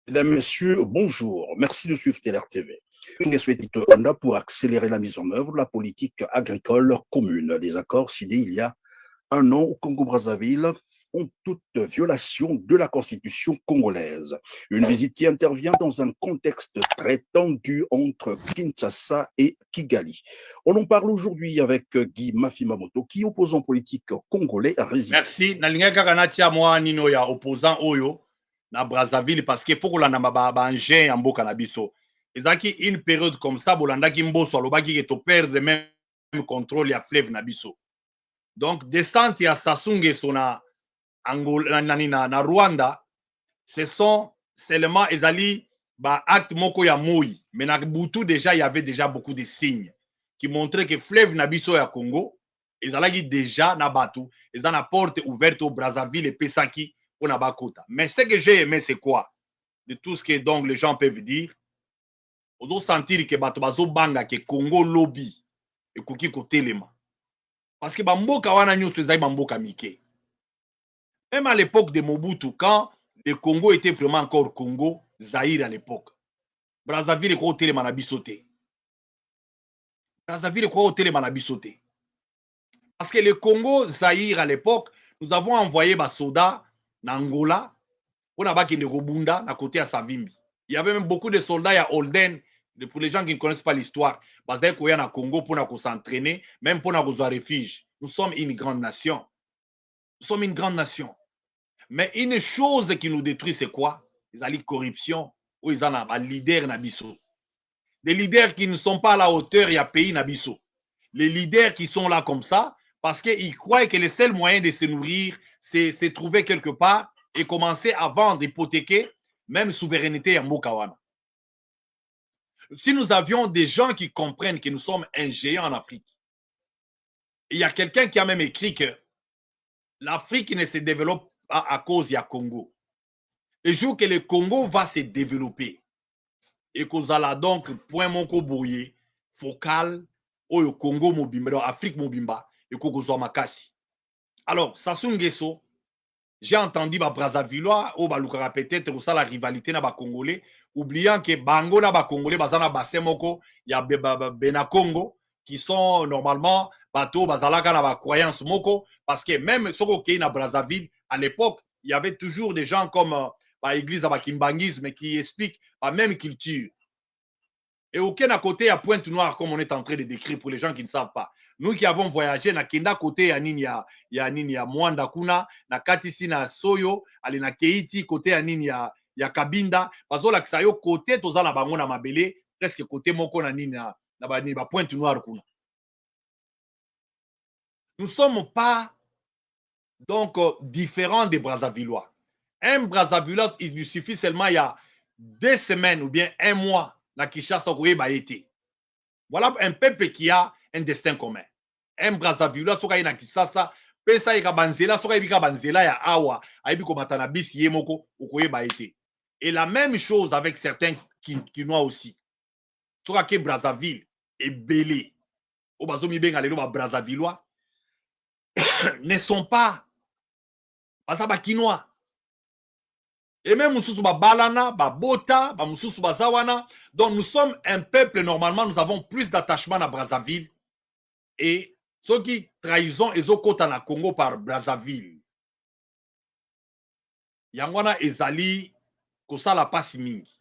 Speaker 3: Mesdames, Messieurs, bonjour. Merci de suivre TLR-TV. Une souhaite pour accélérer la mise en œuvre de la politique agricole commune. Les accords signés il y a un an au Congo-Brazzaville ont toute violation de la constitution congolaise. Une visite qui intervient dans un contexte très tendu entre Kinshasa et Kigali. On en parle aujourd'hui avec Guy Mafimamoto, qui est opposant politique congolais résident.
Speaker 1: Merci. Nalinga kakanatia mwa nino ya opposant oyo na Brazzaville parce qu'il faut que l'on ba engin ya mboka na biso. Ezaki une période comme ça bolandaki mboso alobaki ke to perdre même contrôle ya fleuve na biso. Donc descente ya Sassou Nguesso na Angola na Rwanda, ce sont seulement ezali ba acte moko ya moi, mais na Butu déjà il y avait déjà beaucoup de signes qui montraient que fleuve na biso ya Congo ezalaki déjà na batu, ezana na porte ouverte au Brazzaville et Pesaki pour na bakota. Mais ce que j'ai aimé c'est quoi? De tout ce que donc les gens peuvent dire, ozo sentir que bato bazo banga que Congo lobby ekoki kotelema. Parce que bamboka wana nyonso ezali bamboka mike. Même à l'époque de Mobutu, quand le Congo était vraiment encore Congo, Zaïre à l'époque. Brazzaville est quoi au télé manabisoté. Brazzaville est quoi au télé manabisoté. Parce que le Congo, Zaïre à l'époque, nous avons envoyé des soldats en Angola pour nous Robunda à côté à Savimbi. Il y avait même beaucoup de soldats à Holden. Pour les gens qui ne connaissent pas l'histoire, ils allaient au Congo pour s'entraîner, même pour nous refuge. Nous sommes une grande nation. Nous sommes une grande nation. Mais une chose qui nous détruit, c'est quoi? Ils ont la corruption ou ils ont un leader Nabiso. Des leaders qui ne sont pas à la hauteur, il y a pays Nabiso. Les leaders qui sont là comme ça, parce qu'ils croient que le seul moyen de se nourrir, c'est se trouver quelque part et commencer à vendre, hypothéquer, même souveraineté à Mokawana. Si nous avions des gens qui comprennent que nous sommes un géant en Afrique, il y a quelqu'un qui a même écrit que l'Afrique ne se développe pas à cause du Congo. Le jour que le Congo va se développer, et qu'on a donc point monko bourrier, focal, au Congo mobimba, dans Afrique mobimba, et qu'on soit makasi. Alors, Sassou Nguesso, j'ai entendu ba Brazzavillois, ou ba Lukara peut-être pour ça la rivalité na ba Congolais, oubliant que Bango na ba Congolais, bazana bassin moko, il y a Benacongo, qui sont normalement bateau, bazalaka na ba croyance moko, parce que même soko qui na Brazzaville, à l'époque, il y avait toujours des gens comme l'église à Kimbangisme qui expliquent la même culture. Et aucun à côté à Pointe-Noire, comme on est en train de décrire pour les gens qui ne savent pas. Nous qui avons voyagé, na kenda côté à nini ya Mwanda kuna, na katisi na Soyo, ali na Keiti côté à nini ya Kabinda, bazola kisayo côté toza na bango na mabele, presque côté moko na nini na ba Pointe-Noire kuna. Nous ne sommes pas donc différents des Brazzavillois. Un Brazzavillois, il lui suffit seulement il y a 2 semaines ou bien 1 mois na Kinshasa koyeba été. Voilà un peuple qui a un destin commun. Un Brazzavillois soka na Kinshasa pesa eka banzela soka ibika banzela ya awa aibi ko matana bisi yemoko okoyeba été. Et la même chose avec certains Kinois aussi. Soka ke Brazzaville et Belé. O bazomi benga lelo ba Brazzavillois ne sont pas bazaba Kinois. Et même Moussoussou Balana, Bota, Moussoussou Bazawana. Donc nous sommes un peuple, normalement, nous avons plus d'attachement à Brazzaville. Et ceux qui trahison et Zokota na Congo par Brazzaville. Yangwana Ezali, Kosa la passe mingi.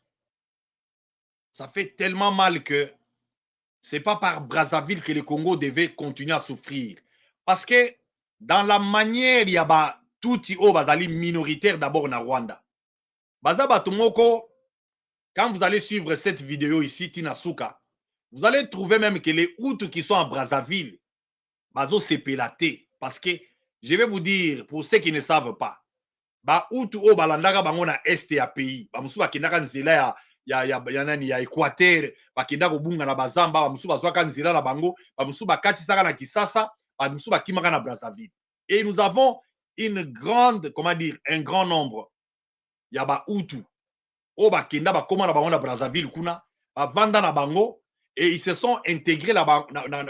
Speaker 1: Ça fait tellement mal que c'est pas par Brazzaville que le Congo devait continuer à souffrir. Parce que dans la manière, il y a tout Bazali minoritaire d'abord na Rwanda. Bazaba Tumoko, quand vous allez suivre cette vidéo ici, Tinasuka, vous allez trouver même que les Hutus qui sont à Brazzaville, bazo c'est pélaté. Parce que, je vais vous dire, pour ceux qui ne savent pas, ba Hutus o balandaka bango na est ya pays, ba musu bakendaka nzela ya Équateur, bakendaka obunga na bazamba, ba musu bazwaka nzela na bango, ba musu bakatisaka na Kisasa, ba musu bakimaka na Brazzaville. Et nous avons une grande, comment dire, un grand nombre. Il y a ba Hutus. O bakenda bakoma na bango na Brazzaville kuna, bavanda na bango, et ils se sont intégrés là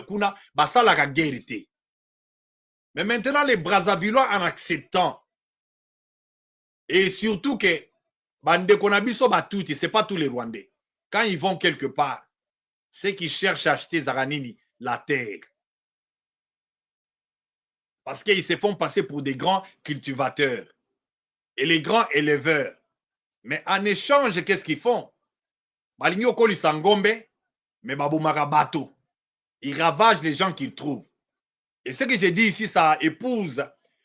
Speaker 1: kuna, basalaka guerre te. Mais maintenant les Brazzavillois en acceptant, et surtout que bandeko na biso batuti, c'est pas tous les Rwandais. Quand ils vont quelque part, ceux qui cherchent à acheter Zaranini, la terre. Parce qu'ils se font passer pour des grands cultivateurs et les grands éleveurs. Mais en échange, qu'est-ce qu'ils font? Balinyo koli sangombe, mais babomaka bateau. Ils ravagent les gens qu'ils trouvent. Et ce que j'ai dit ici, ça épouse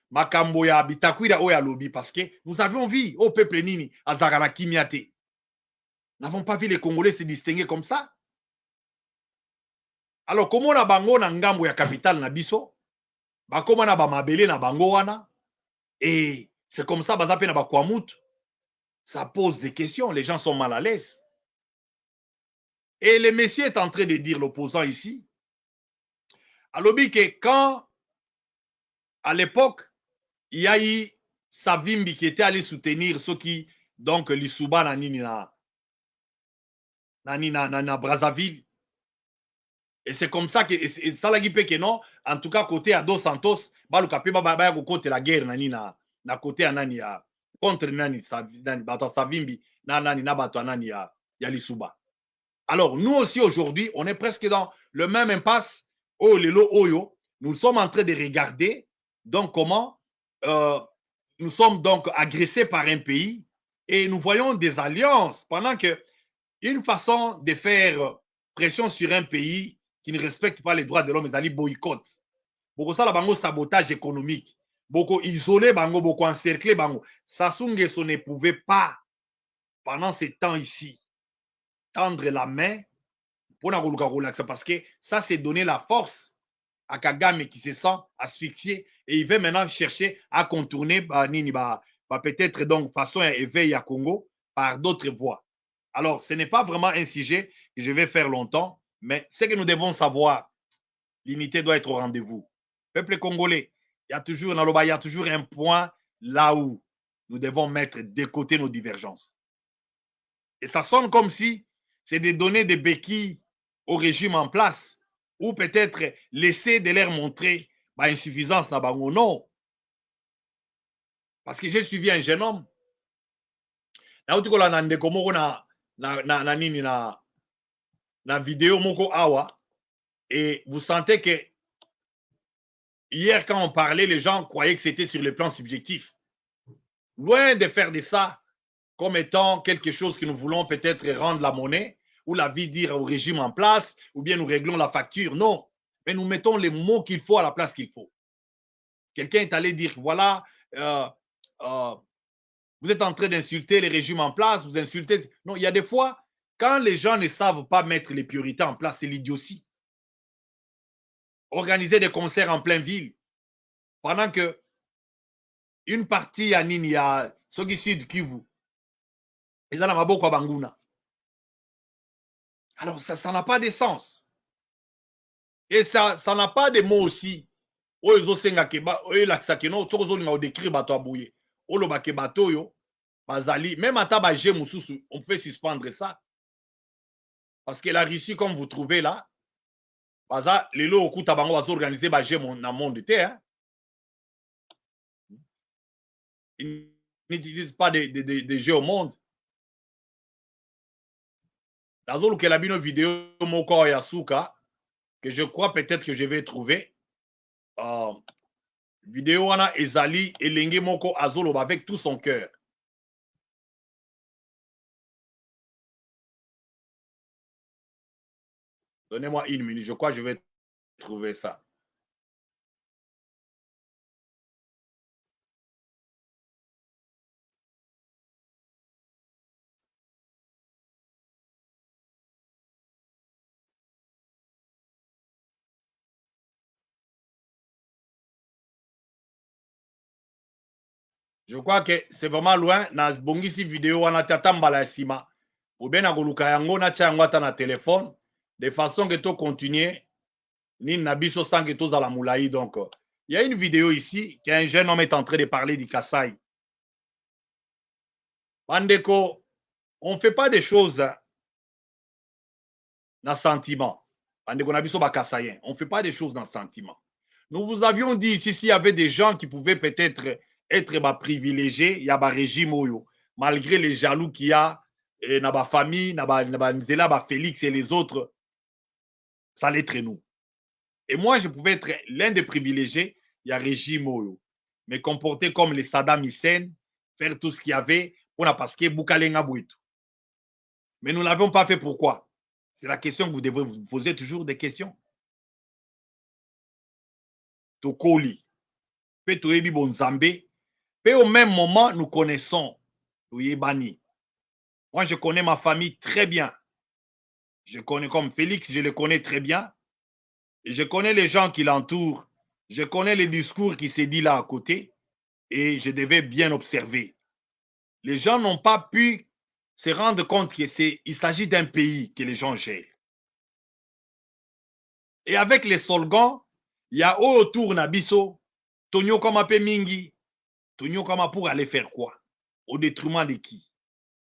Speaker 1: Makambo ya Bitakwira Oya Lobby parce que nous avions vu au peuple Nini, à Zagara Kimiate. Nous n'avons pas vu les Congolais se distinguer comme ça. Alors, comment on a bango na ngambo ya capitale na biso? Bakoma na ba mabele na bango wana. Et c'est comme ça, bazape na ba Kwamut. Ça pose des questions, les gens sont mal à l'aise. Et le monsieur est en train de dire, l'opposant ici, à lobby que quand, à l'époque, il y a eu Savimbi qui était allé soutenir ceux qui, donc, l'Issouba na Brazzaville. Et c'est comme ça que, ça l'a dit que non, en tout cas, côté à Dos Santos, le côté la guerre, na côté à Nani, contre nani bato savimbi na nani na bato nani ya Lisuba. Alors nous aussi aujourd'hui, on est presque dans le même impasse. Oh lelo oyo, nous sommes en train de regarder donc comment nous sommes donc agressés par un pays et nous voyons des alliances pendant que une façon de faire pression sur un pays qui ne respecte pas les droits de l'homme, c'est-à-dire boycott. Beaucoup ça la bango sabotage économique. Beaucoup isolé bango, beaucoup encerclé bango. Sassou Nguesso ne pouvait pas pendant ces temps ici tendre la main pour la relaxer parce que ça c'est donner la force à Kagame qui se sent asphyxié et il veut maintenant chercher à contourner peut-être donc façon éveil à Congo par d'autres voies. Alors ce n'est pas vraiment un sujet que je vais faire longtemps, mais ce que nous devons savoir, l'unité doit être au rendez-vous. Peuple congolais, il y a toujours un point là où nous devons mettre de côté nos divergences. Et ça sonne comme si c'est de donner des béquilles au régime en place ou peut-être laisser de leur montrer insuffisance na bango. Non. Parce que j'ai suivi un jeune homme. Na vidéo moko awa et vous sentez que hier quand on parlait, les gens croyaient que c'était sur le plan subjectif. Loin de faire de ça comme étant quelque chose que nous voulons peut-être rendre la monnaie ou la vie dire au régime en place, ou bien nous réglons la facture. Non, mais nous mettons les mots qu'il faut à la place qu'il faut. Quelqu'un est allé dire, voilà, vous êtes en train d'insulter les régimes en place, vous insultez... Non, il y a des fois, quand les gens ne savent pas mettre les priorités en place, c'est l'idiotie. Organiser des concerts en pleine ville, pendant que une partie à Nini, à Sogisid Kivu, ils ont la maboko à Banguna. Alors, ça n'a pas de sens. Et ça n'a pas de mots aussi. On même à Tabagé Moussoussou, on peut suspendre ça. Parce que la Russie, comme vous trouvez là, les lots au coup tabango va organiser Bagé dans le monde de terre. Ils n'utilisent pas des jeux au monde. Dans une vidéo Moko Yasuka, que je crois peut-être que je vais trouver. Vidéo wana Ezali Elenge Moko Azolo avec tout son cœur. Donnez-moi une minute, je crois que je vais trouver ça. Je crois que c'est vraiment loin. Na bongisi vidéo wana tata mbala sima. Ou bien na goluka yango na tia yango na téléphone de façon que to continuer ni nabiso sans que to za la moulaï. Donc il y a une vidéo ici qu'un jeune homme est en train de parler du Kasaï. Bandeko, on ne fait pas des choses dans sentiment. Bandeko nabiso ba Kasaïen, on ne fait pas des choses dans sentiment. Nous vous avions dit ici s'il y avait des gens qui pouvaient peut-être être privilégiés, il y a un régime oyo, malgré les jaloux qu'il y a dans la famille, dans la Nzela, Félix et les autres, ça allait être nous. Et moi, je pouvais être l'un des privilégiés, il y a régime oyo, me comporter comme les Saddam Hussein, faire tout ce qu'il y avait, on a parce que Boukalenga Bouitou. Mais nous ne l'avons pas fait pourquoi? C'est la question que vous devez vous poser toujours des questions. Tokoli, Petoebi Bonzambe, mais au même moment, nous connaissons Ouyebani. Moi, je connais ma famille très bien. Je connais comme Félix, je le connais très bien. Et je connais les gens qui l'entourent. Je connais les discours qui se disent là à côté. Et je devais bien observer. Les gens n'ont pas pu se rendre compte qu'il s'agit d'un pays que les gens gèrent. Et avec les Solgans, il y a autour Nabiso, Tonyo Kamape Mingi, Tonyo Kama pour aller faire quoi? Au détriment de qui?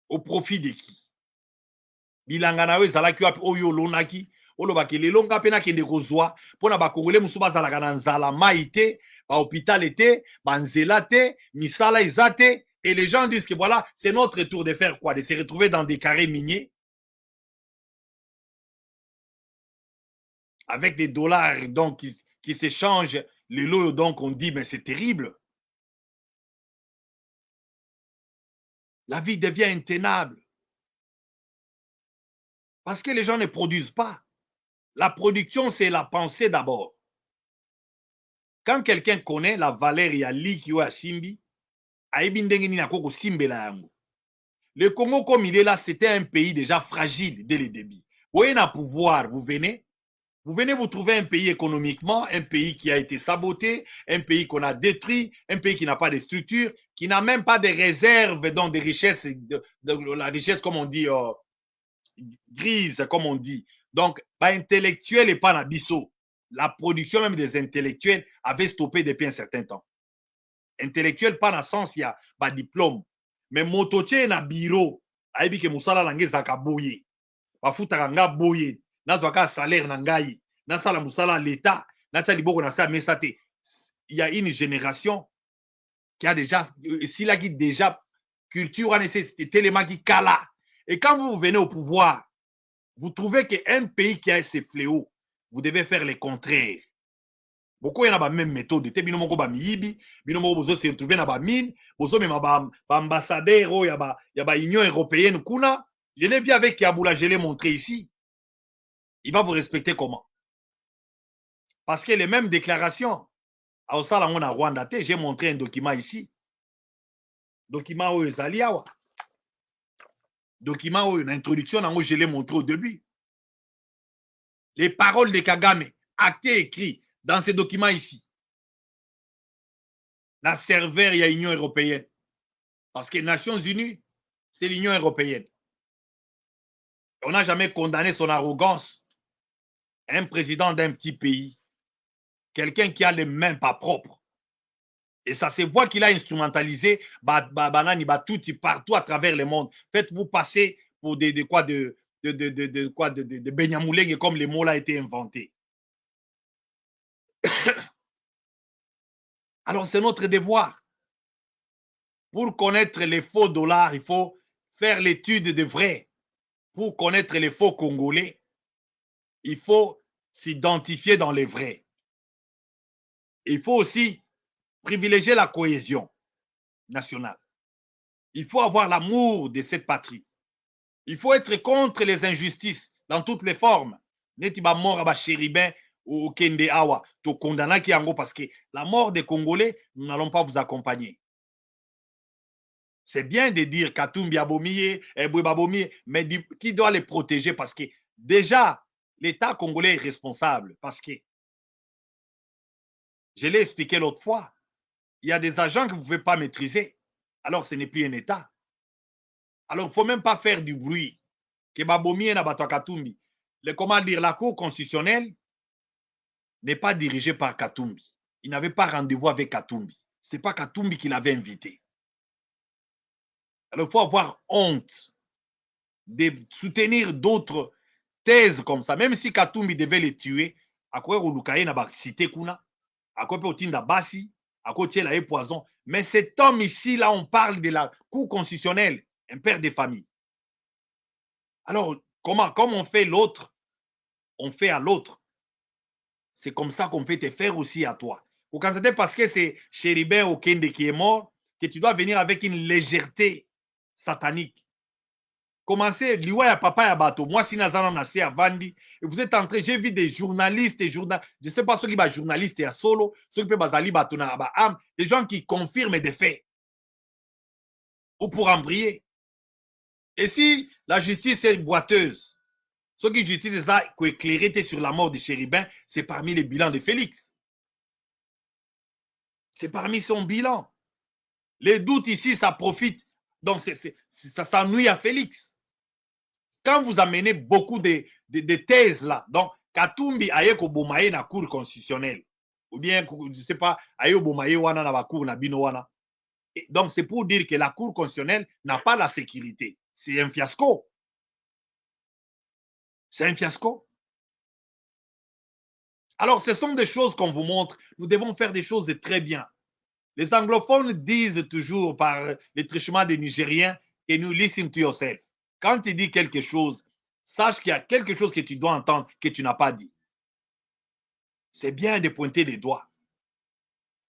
Speaker 1: Au profit de qui? Bilanganawe zalaki wapi oyo lonaki olobaki lelo nga pena kende kozwa pona ba Congolais musu bazalaka na nzala mai te ba hôpital te ba nzela te misala eza te Et les gens disent que voilà, c'est notre tour de faire quoi? De se retrouver dans des carrés miniers avec des dollars donc, qui s'échangent les lots. Donc, on dit, mais c'est terrible. La vie devient intenable. Parce que les gens ne produisent pas. La production, c'est la pensée d'abord. Quand quelqu'un connaît la valeur ya liki ou ya simbi, ayebi ndenge nini akoko simbela yango. Le Congo, comme il est là, c'était un pays déjà fragile dès le début. Vous voyez, un pouvoir, vous venez vous trouver un pays économiquement, un pays qui a été saboté, un pays qu'on a détruit, un pays qui n'a pas de structure, qui n'a même pas de réserves, donc des richesses, de la richesse, comme on dit, grise, comme on dit. Donc, pas intellectuel et pas nabisso. La production même des intellectuels avait stoppé depuis un certain temps. Intellectuel, pas dans le sens, il y a pas diplôme. Mais motoche na bureau, ayebi ke musala lange zaka boye. Bafutaka nga boye. Nazwaka salaire na ngai. Nasala musala l'État. Natia liboko na sa mesa te. Il y a une génération qui a déjà, s'il a déjà culture en tellement qui kala. Et quand vous venez au pouvoir, vous trouvez qu'un pays qui a ses fléaux, vous devez faire le contraire. Beaucoup y a la même méthode. Te bino moko ba miyibi, bino moko bozo se retrouver na ba mine, bozo mema ba ambassadeur, ya ba Union européenne kuna. Je l'ai vu avec Yaboula, je l'ai montré ici. Il va vous respecter comment? Parce que les mêmes déclarations, à Osala, on a Rwanda, j'ai montré un document ici. Document où Zaliawa. Document où une introduction, je l'ai montré au début. Les paroles de Kagame, actées, écrites dans ces documents ici. La serveur, il y a l'Union européenne. Parce que les Nations Unies, c'est l'Union européenne. On n'a jamais condamné son arrogance. Un président d'un petit pays, quelqu'un qui a les mains pas propres. Et ça se voit qu'il a instrumentalisé Banani Batouti partout à travers le monde. Faites-vous passer pour de Benyamouleng comme les mots là été inventés. Alors c'est notre devoir. Pour connaître les faux dollars, il faut faire l'étude de vrai. Pour connaître les faux Congolais, il faut s'identifier dans les vrais. Il faut aussi privilégier la cohésion nationale. Il faut avoir l'amour de cette patrie. Il faut être contre les injustices dans toutes les formes. Netiba mort à Chéribin ou Kende Awa, to condamna qui ango parce que la mort des Congolais, nous n'allons pas vous accompagner. C'est bien de dire Katumbi Abomiye, Eboué Abomiye, mais qui doit les protéger parce que déjà, l'État congolais est responsable parce que, je l'ai expliqué l'autre fois, il y a des agents que vous ne pouvez pas maîtriser. Alors, ce n'est plus un État. Alors, il ne faut même pas faire du bruit. Que Babomiye na Bato Katumbi. Comment dire, la Cour constitutionnelle n'est pas dirigée par Katumbi. Il n'avait pas rendez-vous avec Katumbi. Ce n'est pas Katumbi qui l'avait invité. Alors, il faut avoir honte de soutenir d'autres thèses comme ça. Même si Katumbi devait les tuer, à quoi Olukaye n'a pas cité Kuna, à quoi Otinda Bassi, à quoi Tiela et Poison. Mais cet homme ici, là, on parle de la Cour constitutionnelle, un père de famille. Alors, comment, comme on fait l'autre, on fait à l'autre. C'est comme ça qu'on peut te faire aussi à toi. Ou quand c'était parce que c'est Chéribin Okende qui est mort, que tu dois venir avec une légèreté satanique. Commencez, liwa ya papa ya bato. Moi, si Nazana Nassé a Vandi, et vous êtes entré, j'ai vu des journalistes et journalistes, je ne sais pas ceux qui sont journalistes et à solo, ceux qui peuvent aller bato na ba am, des gens qui confirment des faits. Ou pour embrayer. Et si la justice est boiteuse, ceux qui justifient ça, qui éclairent sur la mort de Chéribin, c'est parmi les bilans de Félix. C'est parmi son bilan. Les doutes ici, ça profite. Donc, ça s'ennuie à Félix. Quand vous amenez beaucoup de thèses là, donc Katumbi aye ko bomaye na cour constitutionnelle, ou bien, je ne sais pas, aye bomaye wana na ba cour na bino wana. Donc, c'est pour dire que la cour constitutionnelle n'a pas la sécurité. C'est un fiasco. C'est un fiasco. Alors, ce sont des choses qu'on vous montre. Nous devons faire des choses de très bien. Les anglophones disent toujours par les trichements des Nigériens que nous listen to yourself. Quand tu dis quelque chose, sache qu'il y a quelque chose que tu dois entendre que tu n'as pas dit. C'est bien de pointer les doigts.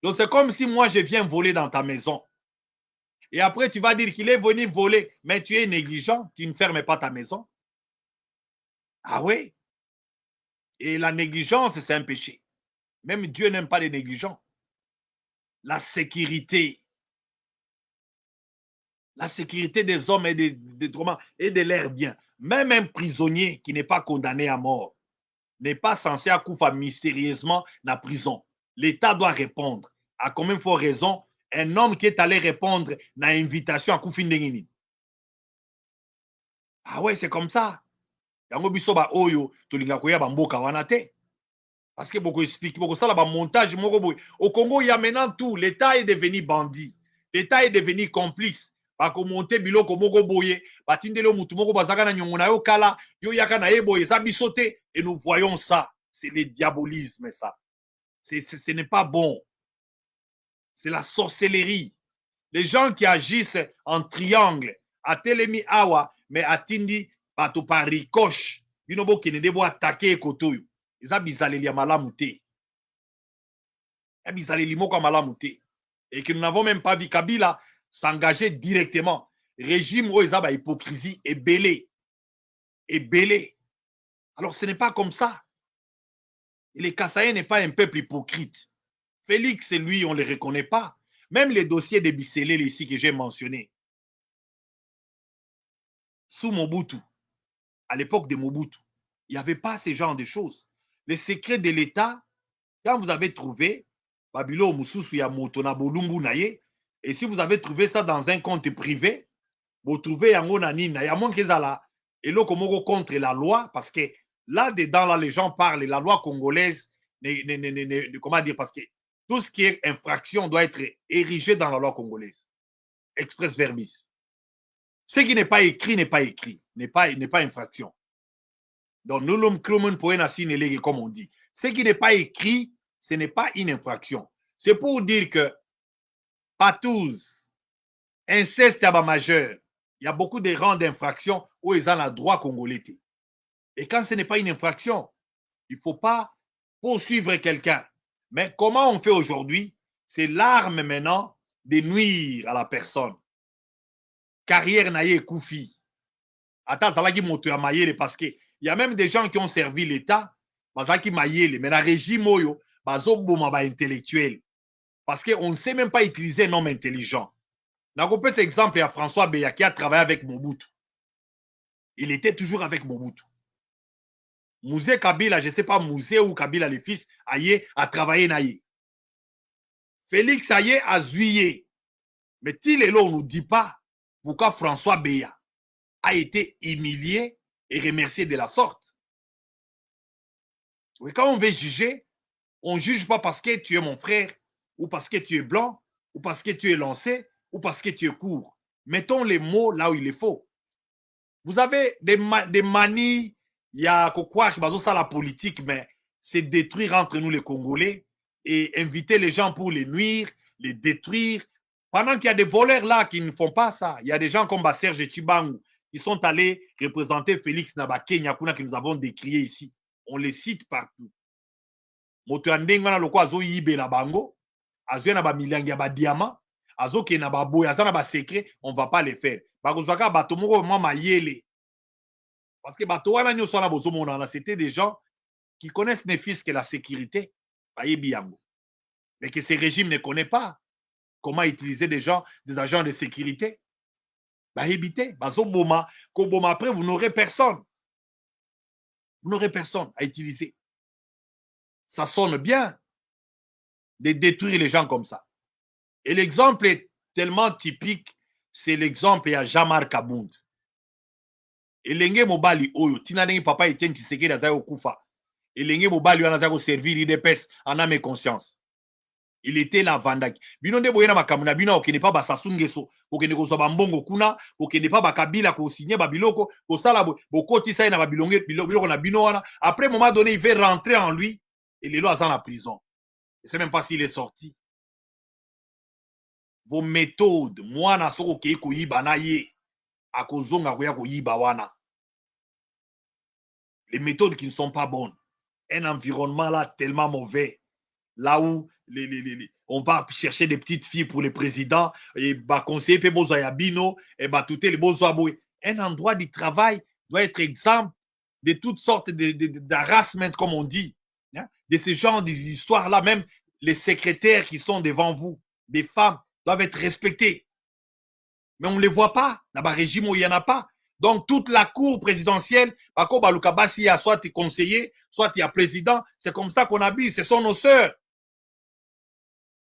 Speaker 1: Donc c'est comme si moi je viens voler dans ta maison. Et après tu vas dire qu'il est venu voler, mais tu es négligent, tu ne fermes pas ta maison. Ah oui? Et la négligence, c'est un péché. Même Dieu n'aime pas les négligents. La sécurité des hommes et de leurs biens. Même un prisonnier qui n'est pas condamné à mort n'est pas censé accoucher mystérieusement dans la prison. L'État doit répondre. À combien de fois raison, un homme qui est allé répondre à l'invitation à Koufindengini. Ah ouais, c'est comme ça. Yango biso ba oyo tolinga koya ba mboka wana te. Parce que beaucoup expliquent, beaucoup ça là ba montage moko boy. Au Congo, il y a maintenant tout, l'État est devenu bandit. L'État est devenu complice. Bakomonte biloko moko boye, batindele mutu moko bazaka na nyongo na yo kala, yo yaka na yeboye ça bisoté et nous voyons ça. C'est le diabolisme ça. Ce n'est pas bon. C'est la sorcellerie. Les gens qui agissent en triangle, à Telemi Awa, mais à Tindi, bato par ricoche, binobo qui ne debo attaquer kotoyo. Ils ont bizaleli malamu te. Ils ont bizaleli moko malamu te. Et que nous n'avons même pas vu Kabila s'engager directement. Régime où ils ont hypocrisie et belé. Et belé. Alors ce n'est pas comme ça. Et les Kassaïens n'est pas un peuple hypocrite. Félix, lui, on ne le reconnaît pas. Même les dossiers de Bissélé ici que j'ai mentionnés. Sous Mobutu, à l'époque de Mobutu, il n'y avait pas ce genre de choses. Les secrets de l'État, quand vous avez trouvé Babilo Moussousou ya Motona Bolumbu Naye, et si vous avez trouvé ça dans un compte privé, vous trouvez Yango Nanina, il y a moins qu'ils là, et là, comme contre la loi, parce que là-dedans, là, les gens parlent, la loi congolaise, comment dire, parce que tout ce qui est infraction doit être érigé dans la loi congolaise. Express verbis. Ce qui n'est pas écrit, n'est pas écrit, n'est pas infraction. Donc, nous l'homme crimen pour un comme on dit. Ce qui n'est pas écrit, ce n'est pas une infraction. C'est pour dire que patouze, inceste à majeur, il y a beaucoup de rangs d'infraction où ils ont le droit congolais. Et quand ce n'est pas une infraction, il ne faut pas poursuivre quelqu'un. Mais comment on fait aujourd'hui? C'est l'arme maintenant de nuire à la personne. Carrière naïe koufi. Attends, ça va qui monte à mailler parce qu'il y a même des gens qui ont servi l'État, mais le régime oyo, intellectuel. Parce qu'on ne sait même pas utiliser un homme intelligent. Dans cet exemple, il y a François Beya qui a travaillé avec Mobutu. Il était toujours avec Mobutu. Mouzé Kabila, je ne sais pas, Mouzé ou Kabila, le fils, a travaillé naïe. Félix Aye a zuyé. Mais s'il est là, on ne nous dit pas pourquoi François Beya a été humilié et remercié de la sorte. Oui, quand on veut juger, on ne juge pas parce que tu es mon frère, ou parce que tu es blanc, ou parce que tu es lancé, ou parce que tu es court. Mettons les mots là où il est faux. Vous avez des manies, il y a quoi, ça la politique, mais c'est détruire entre nous les Congolais et inviter les gens pour les nuire, les détruire. Pendant qu'il y a des voleurs là qui ne font pas ça, il y a des gens comme Serge Chibangu qui sont allés représenter Félix Nabake Nyakuna que nous avons décrié ici. On les cite partout. Moto andengana loko azo yibe la bango, azo na ba milangi ya ba diamant, azo ke na ba boya, azo na ba secret, on va pas les faire. Bakozaka bato moko mama yele. Parce que bato wana nyoso na bozo monana, c'était des gens qui connaissent ne fils que la sécurité, bayebi yango. Mais que ces régimes ne connaissent pas comment utiliser des gens, des agents de sécurité. Bayebi te, bazo boma, ko boma après vous n'aurez personne. Vous n'aurez personne à utiliser. Ça sonne bien de détruire les gens comme ça. Et l'exemple est tellement typique, c'est l'exemple à Jean-Marc Abound. Elenge mobali oyo, tina dengi papa Etienne Tshisekedi azayo kufa. Elenge mobali wana azayo servir IDPS en âme et conscience. Il était là vandaki. Bino nde boyena makamuna bino okende pa basasungeso, okende ko soba mbongo kuna, okende pa bakabila ko signer babiloko, ko sala bokoti sa na babilonge biloko na bino wana. Après moment donné, il veut rentrer en lui et les lois dans la prison. Je ne sais même pas s'il est sorti. vos méthodes, moi, na soko ke koyiba na ye, akozonga koya koyiba wana. Les méthodes qui ne sont pas bonnes. Un environnement là tellement mauvais. Là où on va chercher des petites filles pour les présidents, et bah, conseiller Pebozo Yabino, et bah, tout les beaux aboués. Un endroit du travail doit être exemple de toutes sortes d'harassment, comme on dit, hein, de ce genre d'histoires-là. Même les secrétaires qui sont devant vous, des femmes, doivent être respectées. Mais on ne les voit pas. Dans le régime où il n'y en a pas. Donc, toute la cour présidentielle, soit tu es conseiller, soit tu es président, c'est comme ça qu'on habille, ce sont nos sœurs.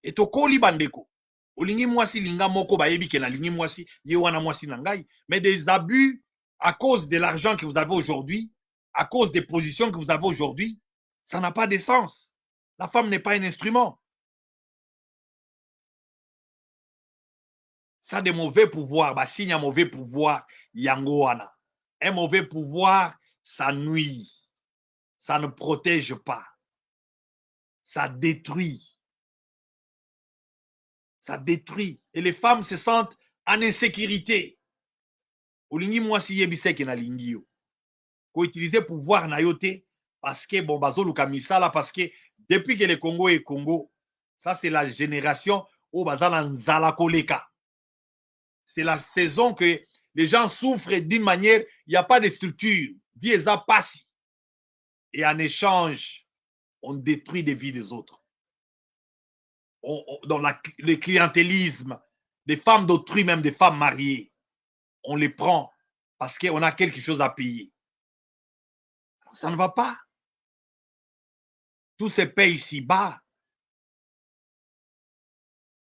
Speaker 1: Et tokoli bandeko. Olingi mwasi linga moko bayebi ke na lingi mwasi, ye wana mwasi nangai. Mais des abus à cause de l'argent que vous avez aujourd'hui, à cause des positions que vous avez aujourd'hui, ça n'a pas de sens. La femme n'est pas un instrument. Ça de mauvais pouvoir, bah signe un mauvais pouvoir, yango wana. Un mauvais pouvoir, ça nuit. Ça ne protège pas. Ça détruit. Ça détruit. Et les femmes se sentent en insécurité. Olingi mwasi yebiseke na lingi yo. Ko utiliser pouvoir na yote parce que bon bazo luka misala parce que depuis que le Congo est Congo, ça c'est la génération où bazala nzala koleka. C'est la saison que les gens souffrent d'une manière, il n'y a pas de structure, vie eza passi. Et en échange, on détruit des vies des autres. Dans le clientélisme, des femmes d'autrui, même des femmes mariées, on les prend parce qu'on a quelque chose à payer. Ça ne va pas. Tout se paye ici-bas.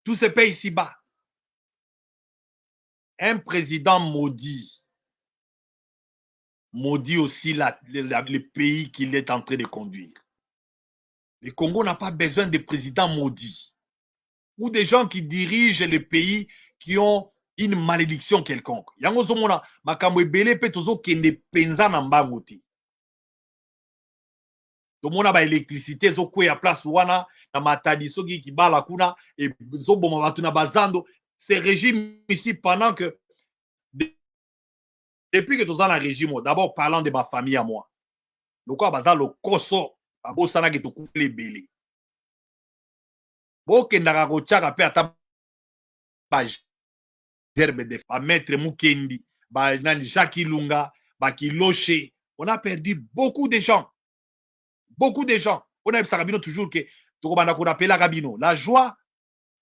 Speaker 1: Tout se paye ici-bas. Un président maudit aussi le pays qu'il est en train de conduire. Le Congo n'a pas besoin de présidents maudits ou des gens qui dirigent le pays qui ont une malédiction quelconque. Yango zomona makambo ebele pe tozo kende penza na mbango te. Tomona ba électricité zo kwe ya place wana na matadi soki kibala kuna et zo boma batu na bazando. Ce régime ici pendant que depuis que toza na régime, d'abord parlant de ma famille à moi. Loko baza lo koso abosana ke tokufele ebele. Bokendaka kotiaka pe ata gerbe de ba maître Mukendi, ba Jacques Ilunga, ba Kiloshe. On a perdu beaucoup de gens. Beaucoup de gens. On a eu toujours que la joie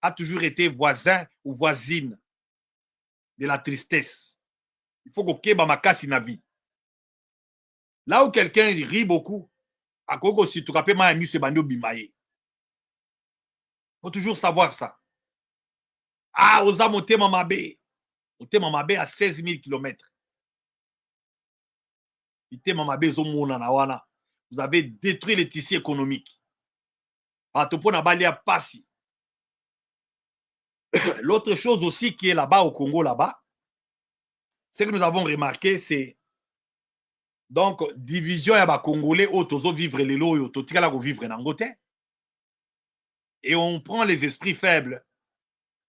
Speaker 1: a toujours été voisin ou voisine de la tristesse. Il faut que makasi na vie. Là où quelqu'un rit beaucoup, à Koko si tu capes ma ami se bandio bimaye. Faut toujours savoir ça. Ah, oza monter mamabe. Monter mamabe à 16 000 km. Ite mamabe zo mona na wana. Vous avez détruit les tissus économiques. L'autre chose aussi qui est là-bas au Congo, là-bas, ce que nous avons remarqué, c'est donc division ya ba Congolais autozo vivre les loyo, totikala ko vivre nangote. Et on prend les esprits faibles.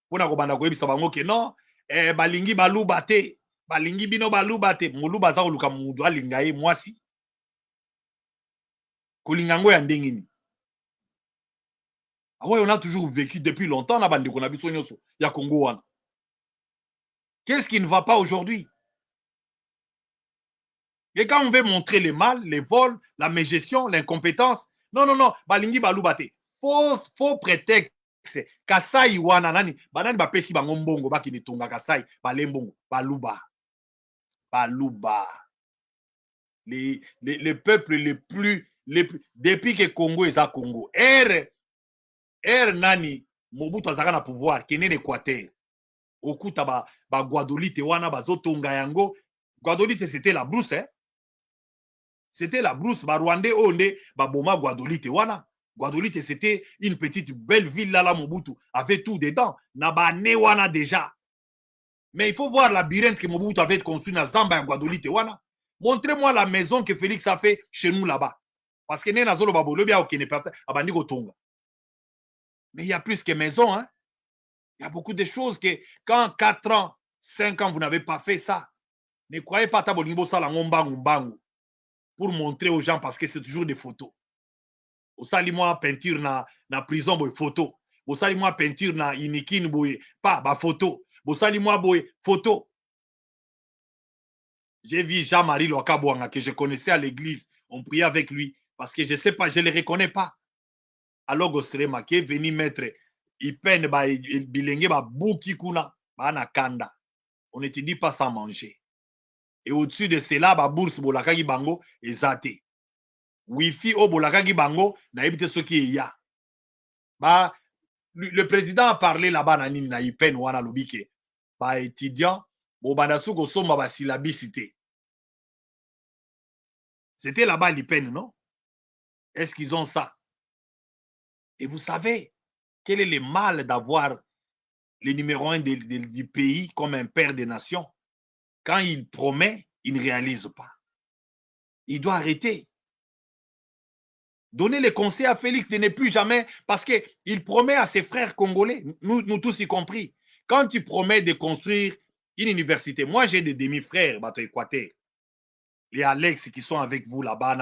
Speaker 1: Pour na kobanda ko yebisa bango ke non, balingi baluba te, balingi bino baluba te, moluba za koluka mudu alinga ye mwasi. Kolingango ya ndengini. Ah ouais, on a toujours vécu depuis longtemps na bande konabi sonyoso ya Congo wana. Qu'est-ce qui ne va pas aujourd'hui? Et quand on veut montrer le mal, les vols, la mégestion, l'incompétence, non, non, non, balingi balubate. Faux prétexte. Kasai wana nani, banani bapesi bango mbongo baki nitunga Kasai, balembongo, baluba. Baluba. Les peuples les plus depuis que Congo est à Congo. Nani Mobutu azaka na pouvoir kene l'Équateur. Okuta ba Guadolite wana bazotonga yango. Guadolite c'était la brousse hein. C'était la brousse ba Rwandais onde ba boma Guadolite wana. Guadolite c'était une petite belle ville là Mobutu avait tout dedans. Na ba ne wana déjà. Mais il faut voir la labyrinthe que Mobutu avait construit na Zamba ya Guadolite wana. Montrez-moi la maison que Félix a fait chez nous là-bas. Parce que Nena Zolo Babolo bien au Kene Abandi Gotonga. Mais il y a plus que maison, hein. Il y a beaucoup de choses que quand 4 ans, 5 ans, vous n'avez pas fait ça, ne croyez pas à Bolingo Salangombangu pour montrer aux gens parce que c'est toujours des photos. Au sali-moi peinture na prison, boy photo. Au sali-moi peinture na inikin, boy, pas, ba photo. Au sali-moi, boy, photo. J'ai vu Jean-Marie Lokabouanga que je connaissais à l'église. On priait avec lui parce que je ne sais pas, je ne le reconnais pas. Alors, Gostrema qui est venu mettre, il peine, il bilenge, bouki kuna, na kanda. On ne te dit pas sans manger. Et au-dessus de cela, bourse bolakaki bango ezate. Wifi o bolakaki bango na ebite ce qui y a. Le président a parlé là-bas na ipen wana lobike. Étudiant, bo bandasu ko somba ba syllabicité. C'était là-bas l'IPEN, non? Est-ce qu'ils ont ça? Et vous savez, quel est le mal d'avoir le numéro 1 du pays comme un père des nations? Quand il promet, il ne réalise pas. Il doit arrêter. Donner les conseils à Félix de ne plus jamais, parce qu'il promet à ses frères congolais, nous tous y compris, quand tu promets de construire une université, moi j'ai des demi-frères, bateau Équateur, les Alex qui sont avec vous là-bas,